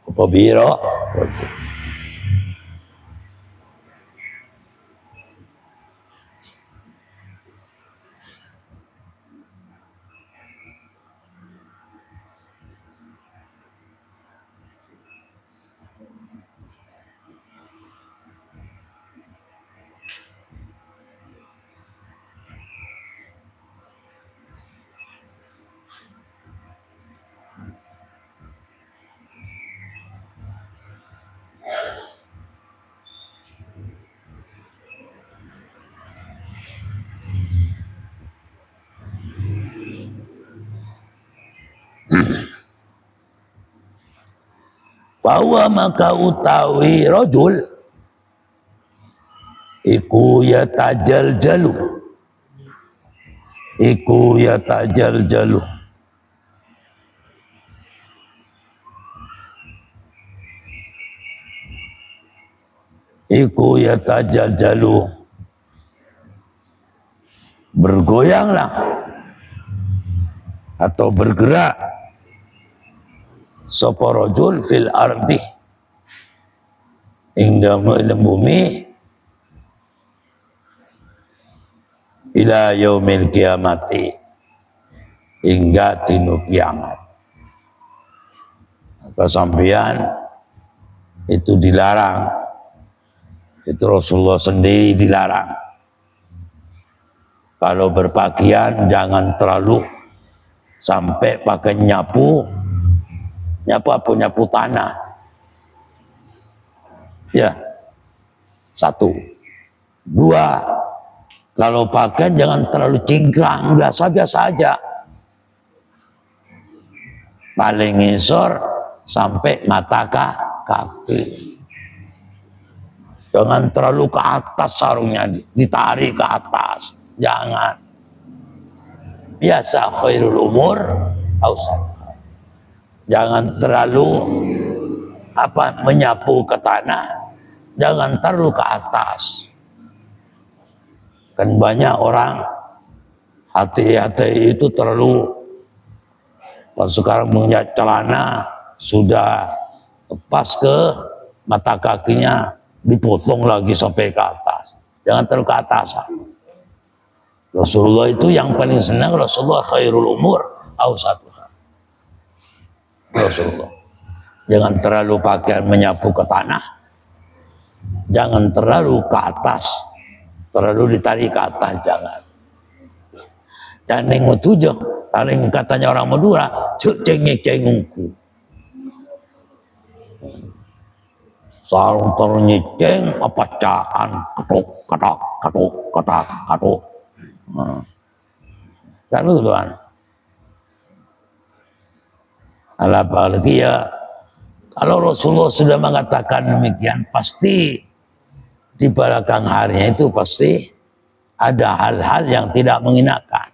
Apa bihi rajul. Bahwa maka utawi rajul iku yatajal-jalu iku yatajal-jalu iku yatajal-jalu bergoyanglah atau bergerak sapa rajul fil ardi ing dalem bumi ila yaumil kiamati hingga tinu kiamat. Maka sampeyan itu dilarang, itu Rasulullah sendiri dilarang. Kalau berpakaian jangan terlalu sampai pakai nyapu apa, nyapu tanah. Ya, 1. 2, kalau pakaian jangan terlalu cingkrang, biasa-biasa aja. Paling ngisor sampai mata kaki. Jangan terlalu ke atas sarungnya, ditarik ke atas. Jangan. Biasa khairul umur ausat. Jangan terlalu menyapu ke tanah, jangan terlalu ke atas. Kan banyak orang hati-hati itu terlalu, kalau sekarang punya celana sudah lepas ke mata kakinya, dipotong lagi sampai ke atas. Jangan terlalu ke atas. Rasulullah itu yang paling senang, Rasulullah khairul umur ausat. Rasulullah. Jangan terlalu pakaian menyapu ke tanah. Jangan terlalu ke atas. Terlalu ditarik ke atas, jangan. Dan nengok tujuh, paling katanya orang Madura, cengeng-cengengku. Sarung terus nyeceng, apa caan, katuk. Kan itu kan. Apalagi ya, kalau Rasulullah sudah mengatakan demikian, pasti di belakang harinya itu pasti ada hal-hal yang tidak mengenakan.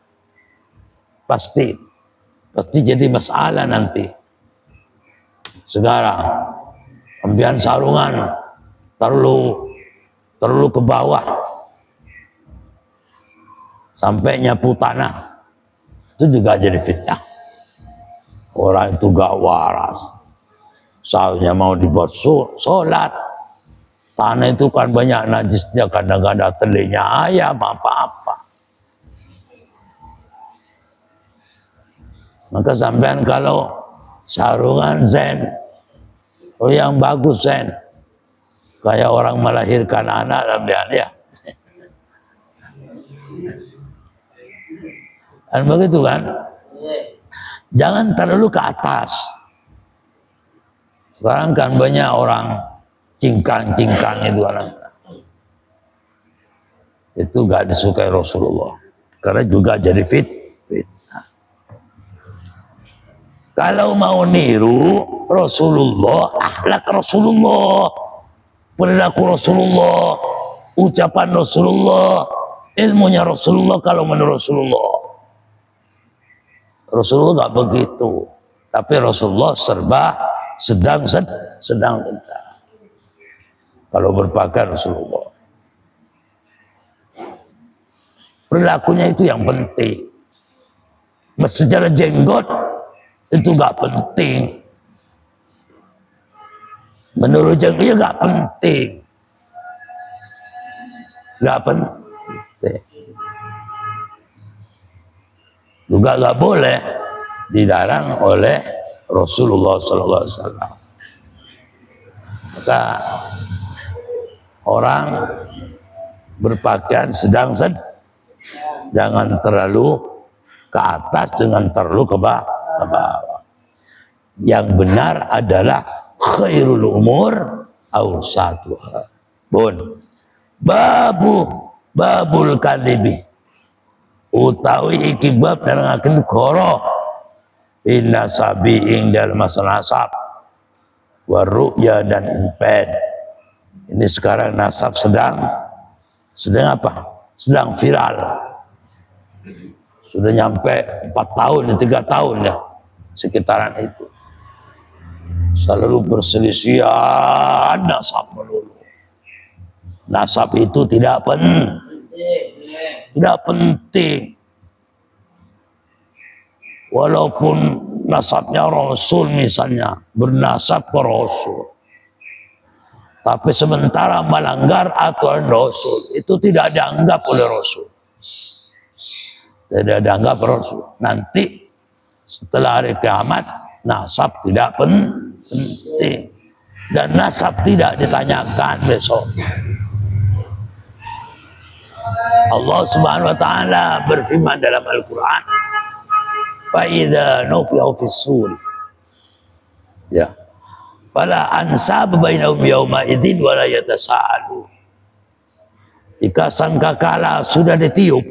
Pasti jadi masalah nanti. Sekarang ambian sarungan terlalu ke bawah sampai nyapu tanah, itu juga jadi fitnah. Orang itu gak waras. Seharusnya mau dibuat sholat. Tanah itu kan banyak najisnya, kadang-kadang telingnya ayam apa-apa. Maka sampean kalau sarungan zen, yang bagus zen, kayak orang melahirkan anak sampean ya. Kan begitu kan? Jangan terlalu ke atas. Sekarang kan banyak orang cingkrang itu anak. Itu gak disukai Rasulullah. Karena juga jadi fitnah. Kalau mau niru Rasulullah, akhlak Rasulullah, perilaku Rasulullah, ucapan Rasulullah, ilmunya Rasulullah, kalau menurut Rasulullah gak begitu. Tapi Rasulullah serba sedang. Kalau berpakaian Rasulullah. Perilakunya itu yang penting. Secara jenggot itu nggak penting. Menurut jenggotnya nggak penting. Nggak penting. Juga nggak boleh, dilarang oleh Rasulullah SAW. Maka orang berpakaian sedang jangan terlalu ke atas, jangan terlalu ke bawah. Yang benar adalah khairul umur awsatuha. Babul kalibi utawi iki bab nerangaken koro inna sabi ing dalam masalah nasab waru'ya dan impen. Ini sekarang nasab sedang apa? Sedang viral. Sudah nyampe 4 tahun, 3 tahun ya, sekitaran itu. Selalu perselisihan nasab melulu. Nasab itu tidak penting. Walaupun nasabnya Rasul misalnya, bernasab ke Rasul. Tapi sementara melanggar aturan Rasul, itu tidak dianggap oleh Rasul. Tidak dianggap Rasul. Nanti setelah hari kiamat, nasab tidak penting. Dan nasab tidak ditanyakan besok. Allah Subhanahu wa taala berfirman dalam Al-Qur'an, "Fa idza nufi'a fis-sur." Ya. Fala ansab bainahum yauma idzin wa la yatasaalu. Jika sangkakala sudah ditiup,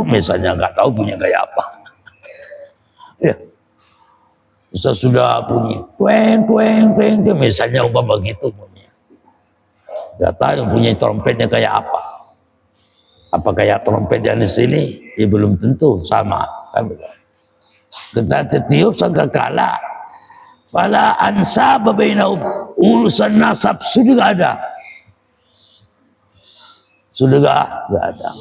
misalnya nggak tahu punya gaya apa. Ya. Bisa sudah bunyi tweng, misalnya umpama begitu bunyi. Nggak tahu yang punya trompetnya kayak apa. Apa kayak trompet yang di sini? Ya belum tentu sama. Kan? Kita ditiup sangkakala, fala ansab bainahum, urusan nasab sudah nggak ada. Sudah nggak ada.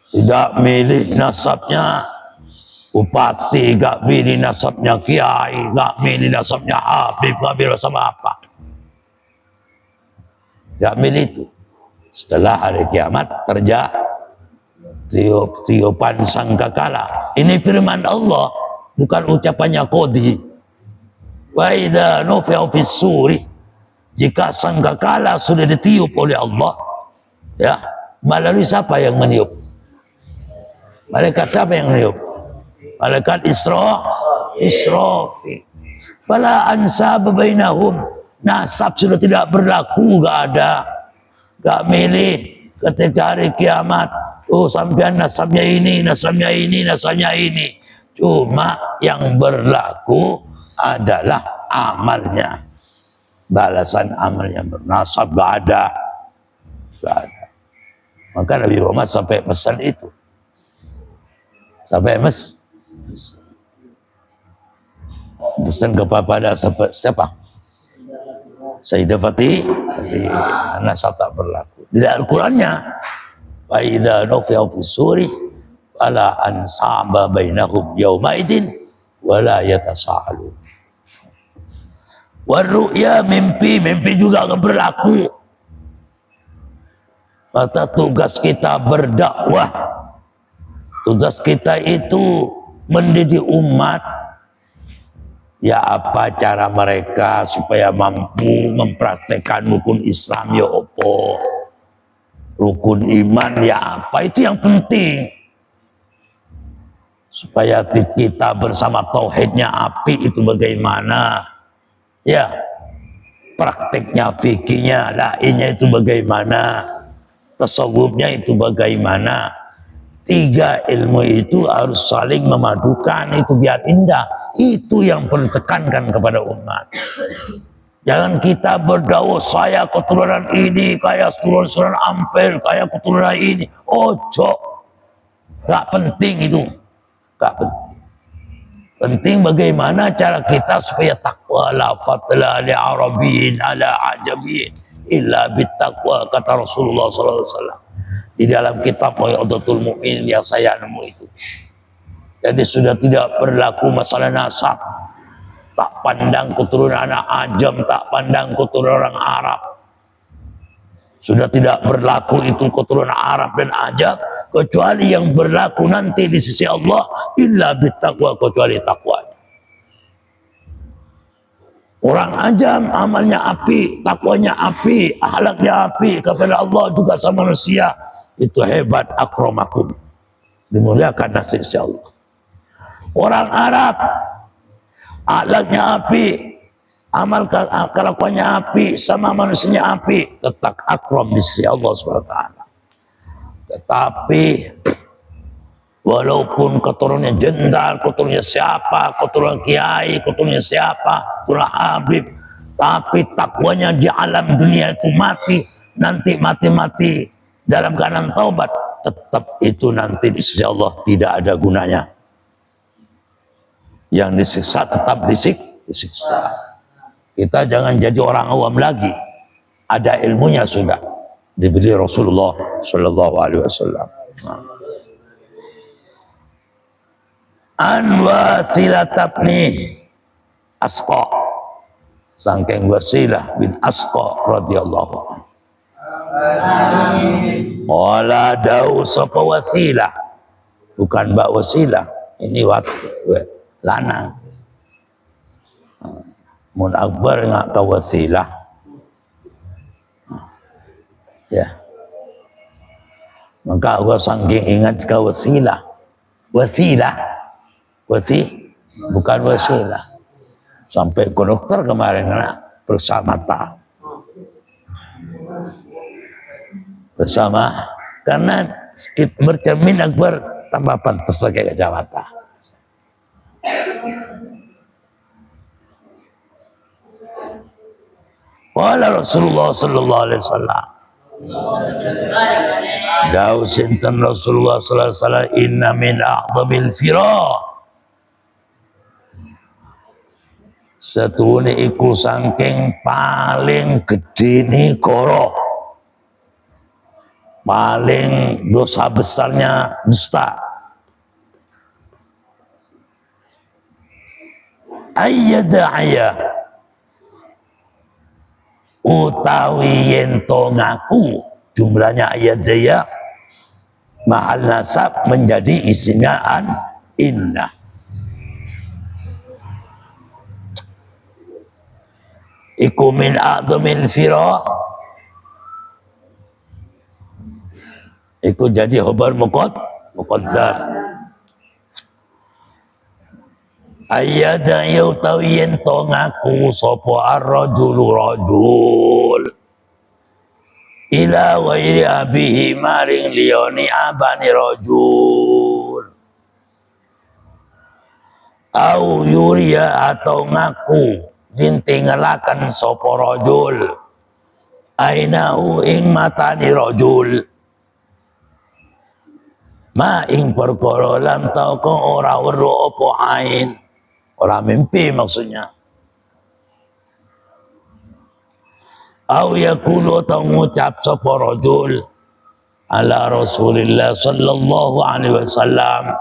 Tidak milih nasabnya bupati, nggak milih nasabnya kiai, nggak milih nasabnya habib, nggak milih nasab apa. Nggak milih itu. Setelah hari kiamat tiup-tiupan sangkakala. Ini firman Allah, bukan ucapannya Qadi. Wa idza nufi'a fis-suri, jika sangkakala sudah ditiup oleh Allah, ya, melalui siapa yang meniup? Malaikat siapa yang meniup? Malaikat Israfil. Fala ansab bainahum, nasab sudah tidak berlaku, enggak ada. Enggak milih ketika hari kiamat. Oh, sampean nasabnya ini, nasabnya ini, nasabnya ini. Cuma yang berlaku adalah amalnya. Balasan amalnya bernasab gak ada. Gak ada. Maka Nabi Muhammad sampai pesan itu. Sampai pesan kepada siapa? Sayyidah Fatih. Nasab tak berlaku. Di Al-Qurannya, fa idza nufi'a fis-suri fala ansaba bainahum yauma idzin wala yatasaalu. Waru'ya, mimpi juga akan berlaku. Maka tugas kita berdakwah, tugas kita itu mendidik umat. Ya, apa cara mereka supaya mampu mempraktekkan rukun Islam, ya opo, rukun iman ya apa, itu yang penting. Supaya kita bersama tauhidnya api itu bagaimana, ya, prakteknya fikihnya, lainnya itu bagaimana, tasawufnya itu bagaimana. 3 ilmu itu harus saling memadukan, itu biar indah. Itu yang perlu tekankan kepada umat. Jangan kita berdakwah saya keturunan ini, kayak keturunan Ampel, kayak keturunan ini. Ojo, gak penting itu, gak penting. Penting bagaimana cara kita supaya takwa. La fadla li arabiyyin ala ajamiyyin illa bittaqwa, kata Rasulullah SAW. di dalam kitab Wa'udatul Mu'min yang saya nemu itu. Jadi sudah tidak berlaku masalah nasab. Tak pandang keturunan anak Ajam, tak pandang keturunan orang Arab. Sudah tidak berlaku itu keturunan Arab dan Ajam, kecuali yang berlaku nanti di sisi Allah illa bittaqwa, kecuali takwa. Orang Ajam amalnya api, takwanya api, akhlaknya api kepada Allah juga sama manusia. Itu hebat, akramakum, dimuliakan nasi sisi Allah. Orang Arab akhlaknya api, amal kelakuannya api, sama manusianya api, tetap akram di sisi Allah SWT. Tetapi walaupun keturunannya jenderal, keturunannya siapa, keturunan kiai, keturunannya siapa, keturunan habib, tapi takwanya di alam dunia itu mati, nanti mati-mati dalam keadaan taubat, tetap itu nanti di sisi Allah tidak ada gunanya. Yang disiksa tetap disiksa. Kita jangan jadi orang awam lagi. Ada ilmunya sudah diberi Rasulullah Sallallahu Alaihi Wasallam. An Wasilah tabni Asqa, saking Wasilah bin Asqa radhiyallahu anhu. Wala dau sapa Wasilah, bukan Mbak Wasilah, ini lanang. Mun akbar ngak ka Wasilah. Ya. Maka aku saking ingat ke Wasilah. Bukan Wasilah. Sampai ke dokter kemarin periksa mata. Bersama karena bercermin akbar tambah pantas pakai kacamata. Wala Rasulullah Sallallahu Alaihi Wasallam. Dawu sinten Rasulullah Sallallahu Alaihi Wasallam, inna min a'dhamil fira. Satune iku saking paling gede ni koro, paling dosa besarnya dusta. Ayyada'aya, utawi yento ngaku, jumlahnya ayyada'aya mahal nasab menjadi isimnya inna. Iku min a'dhamil fira, iku jadi khabar muqaddam. Ayyada yautawi yento ngaku sapa ar-rajulu rajul ila ghairi abihi maring liyoni abani rajul, au yuria atau ngaku dintingalakan sapa rajul ainahu ing matani rajul, ma ing perkara lam tau ko ora weruh apa ain, ora mimpi maksudnya. Au yaqulu atau ngucap sapa rajul ala Rasulillah sallallahu alaihi wasallam,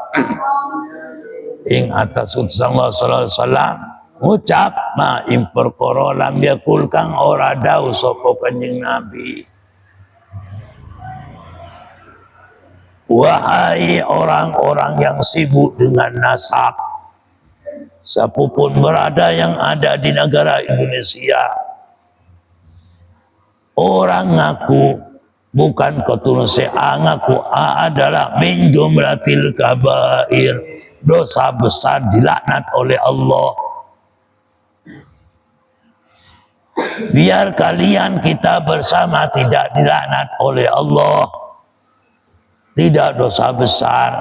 ing atas utusan Allah sallallahu alaihi wasallam, ngucap ma ing perkara lam yakul kang ora dawuh sapa Kanjeng Nabi. Wahai orang-orang yang sibuk dengan nasab, siapapun berada yang ada di negara Indonesia, orang ngaku bukan keturunan A, ngaku A adalah min jumlatil kabair, dosa besar dilaknat oleh Allah. Biar kalian kita bersama tidak dilaknat oleh Allah, tidak dosa besar,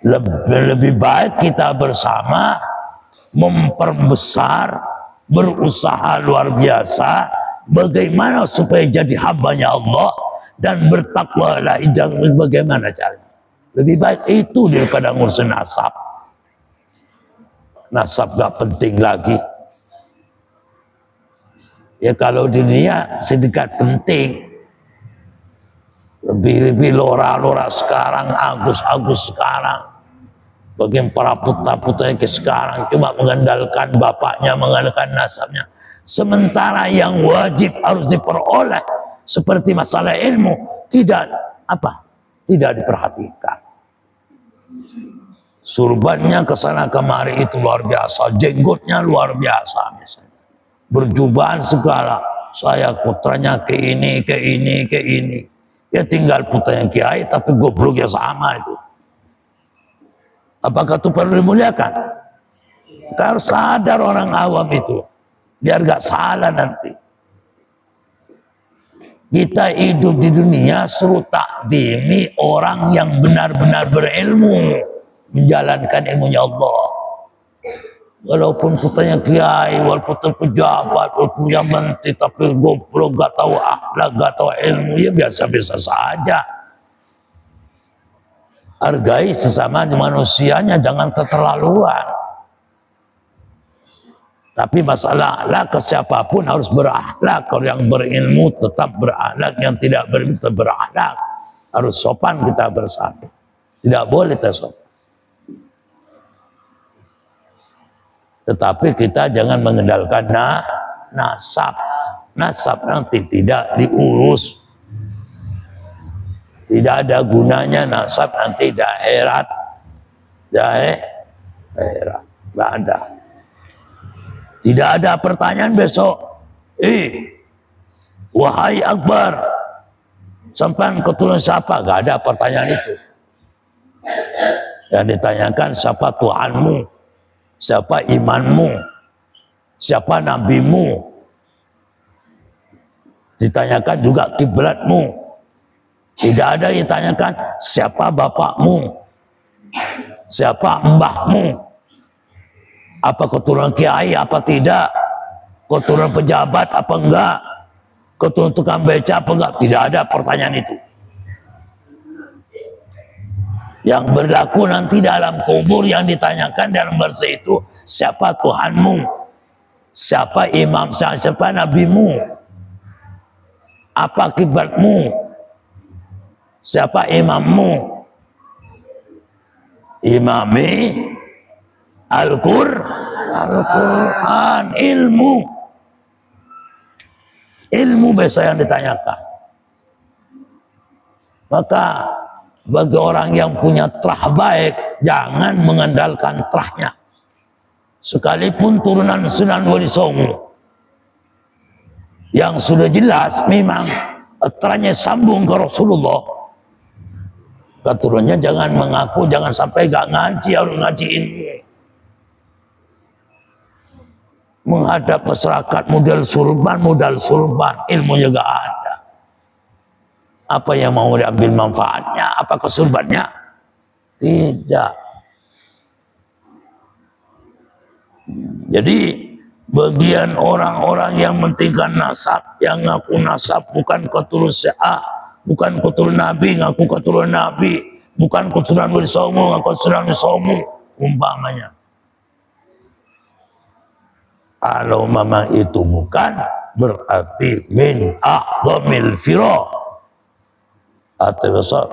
lebih baik kita bersama memperbesar, berusaha luar biasa bagaimana supaya jadi hambanya Allah dan bertakwa lah. Bagaimana caranya? Lebih baik itu daripada ngurusin nasab. Nasab gak penting lagi. Ya kalau di dunia sedikit penting, Lebih-lebih lora-lora sekarang, Agus-Agus sekarang, bagian para putra-putranya ke sekarang cuma mengandalkan bapaknya, mengandalkan nasabnya. Sementara yang wajib harus diperoleh seperti masalah ilmu tidak tidak diperhatikan. Surbannya kesana kemari itu luar biasa, jenggotnya luar biasa misalnya, berjubahan segala. Saya putranya ke ini, ke ini, ke ini. Ya tinggal putranya kiai tapi gobloknya sama itu. Apakah itu perlu dimuliakan? Kita harus sadar orang awam itu, biar gak salah nanti. Kita hidup di dunia suruh takdimi orang yang benar-benar berilmu, menjalankan ilmunya Allah. Walaupun putranya kiai, walaupun pejabat, walaupun punya menteri, tapi goblok, gak tahu akhlak, gak tahu ilmu, ya biasa-biasa saja. Hargai sesama manusianya, jangan keterlaluan. Tapi masalah akhlak, ke siapapun harus berakhlak. Kalau yang berilmu tetap berakhlak, yang tidak berilmu tetap berakhlak. Harus sopan kita bersama. Tidak boleh tersopan. Tetapi kita jangan mengendalikan nasab. Nasab nanti tidak diurus. Tidak ada gunanya nasab nanti di akhirat. Akhirat. Tidak ada. Tidak ada pertanyaan besok. Wahai Akbar, sampai keturunan siapa? Gak ada pertanyaan itu. Yang ditanyakan siapa Tuhanmu, siapa imanmu, siapa nabimu. Ditanyakan juga kiblatmu. Tidak ada yang ditanyakan siapa bapakmu, siapa mbahmu, apa keturunan kiai apa tidak, keturunan pejabat apa enggak, keturunan tukang beca apa enggak. Tidak ada pertanyaan itu. Yang berlaku nanti dalam kubur yang ditanyakan dalam bahasa itu, siapa Tuhanmu, siapa imam, siapa nabimu, apa kiblatmu, siapa imammu. Imami Al-Quran, ilmu biasa yang ditanyakan. Maka bagi orang yang punya terah baik, jangan mengandalkan terahnya. Sekalipun turunan Sunan Wali Songo yang sudah jelas memang terahnya sambung ke Rasulullah, keturunannya jangan mengaku, jangan sampai gak ngaji, harus ngaji ilmu. Menghadap masyarakat modal surban, ilmunya gak ada. Apa yang mau diambil manfaatnya? Apa kesurbannya? Tidak. Jadi bagian orang-orang yang mentingkan nasab, yang ngaku nasab bukan keturunan Syiah, bukan keturunan Nabi, ngaku keturunan Nabi, bukan keturunan Wali Songo, ngaku keturunan Wali Songo, umpamanya. Kalau memang itu bukan, berarti min a'dhamil fira, atau besar,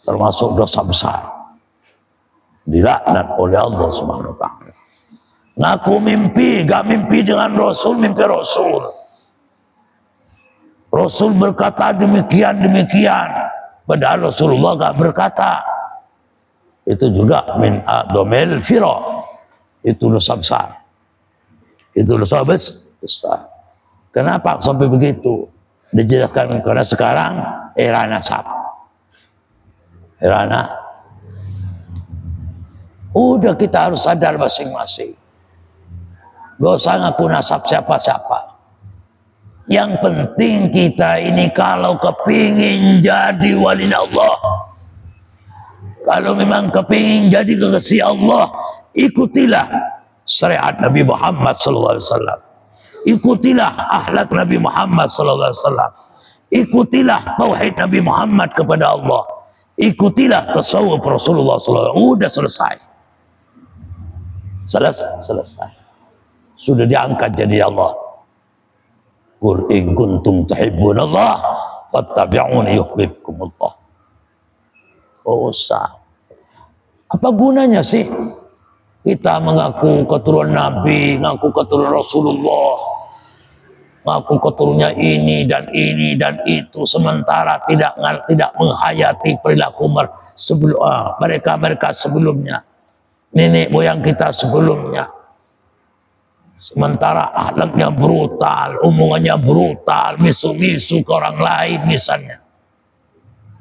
termasuk dosa besar, dilaknat oleh Allah Subhanahu wa ta'ala. Ngaku mimpi, gak mimpi dengan Rasul, mimpi Rasul. Rasul berkata demikian, padahal Rasulullah gak berkata. Itu juga min a'dhamil fira, itu dosa besar. Itu dosa besar. Kenapa sampai begitu? Dijelaskan karena sekarang era nasab. Udah kita harus sadar masing-masing. Gak usah ngaku nasab siapa-siapa. Yang penting kita ini kalau kepingin jadi wali Allah, kalau memang kepingin jadi kekasih Allah, ikutilah syariat Nabi Muhammad SAW. Ikutilah akhlak Nabi Muhammad SAW. Ikutilah tauhid Nabi Muhammad kepada Allah. Ikutilah tasawuf Rasulullah SAW. Udah selesai. Selesai. Sudah diangkat jadi Allah. Qul in kuntum tuhibbunallah fattabi'uni yuhibbukumullah. Oh, usah. Apa gunanya sih kita mengaku keturunan Nabi, mengaku keturunan Rasulullah, mengaku keturunannya ini dan itu, sementara tidak menghayati perilaku mereka sebelumnya, nenek moyang kita sebelumnya. Sementara akhlaknya brutal, omongannya brutal, misu-misu ke orang lain misalnya.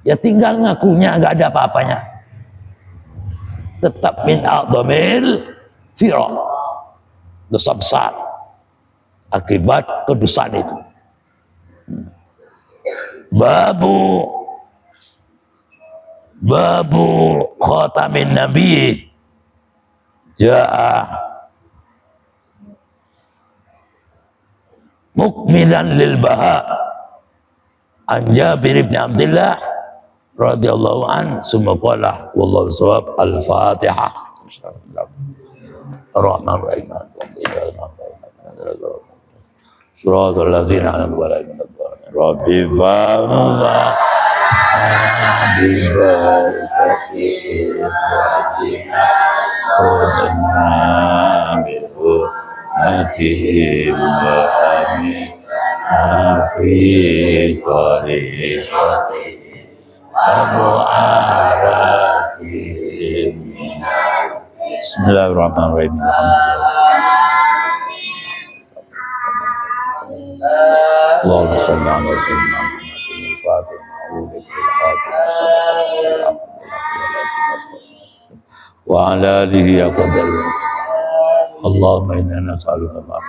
Ya tinggal ngakunya, nggak ada apa-apanya. Tetap min a'dhamil firah, dosa besar akibat kedosaan itu. Babu khatamin nabi ja'a mukmilan lil baha an Jabir bin Abdullah radhiyallahu an summa qala wallahu sawab al-Fatihah. Ar-Rahman Ar-Rahim Suratul ladzina an'amta 'alaihim Rabbi fa'amna bi barakatihi rabbina qadna bihu atihim wa amin fi tariqatihim amu'aratihim. Bismillahirrahmanirrahim. Allahumma salli ala sayyidina Muhammadin wa ala alihi ya qadar. Allahumma inna nas'aluka ma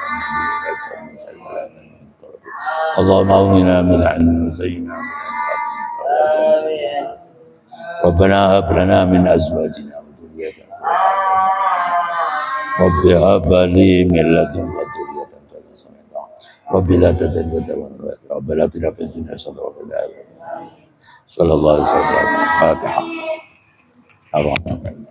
Allahumma awwina min ilmin zayyina Rabbana hab lana min azwajina wa dhurriyyatina Rabbi hab li min ladunka dhurriyyatan tayyibatan Rabbi la tadhil wa Rabbi la tudhil fi dunya sallallahu alaihi wasallam. Fatiha. Ar-Rahman.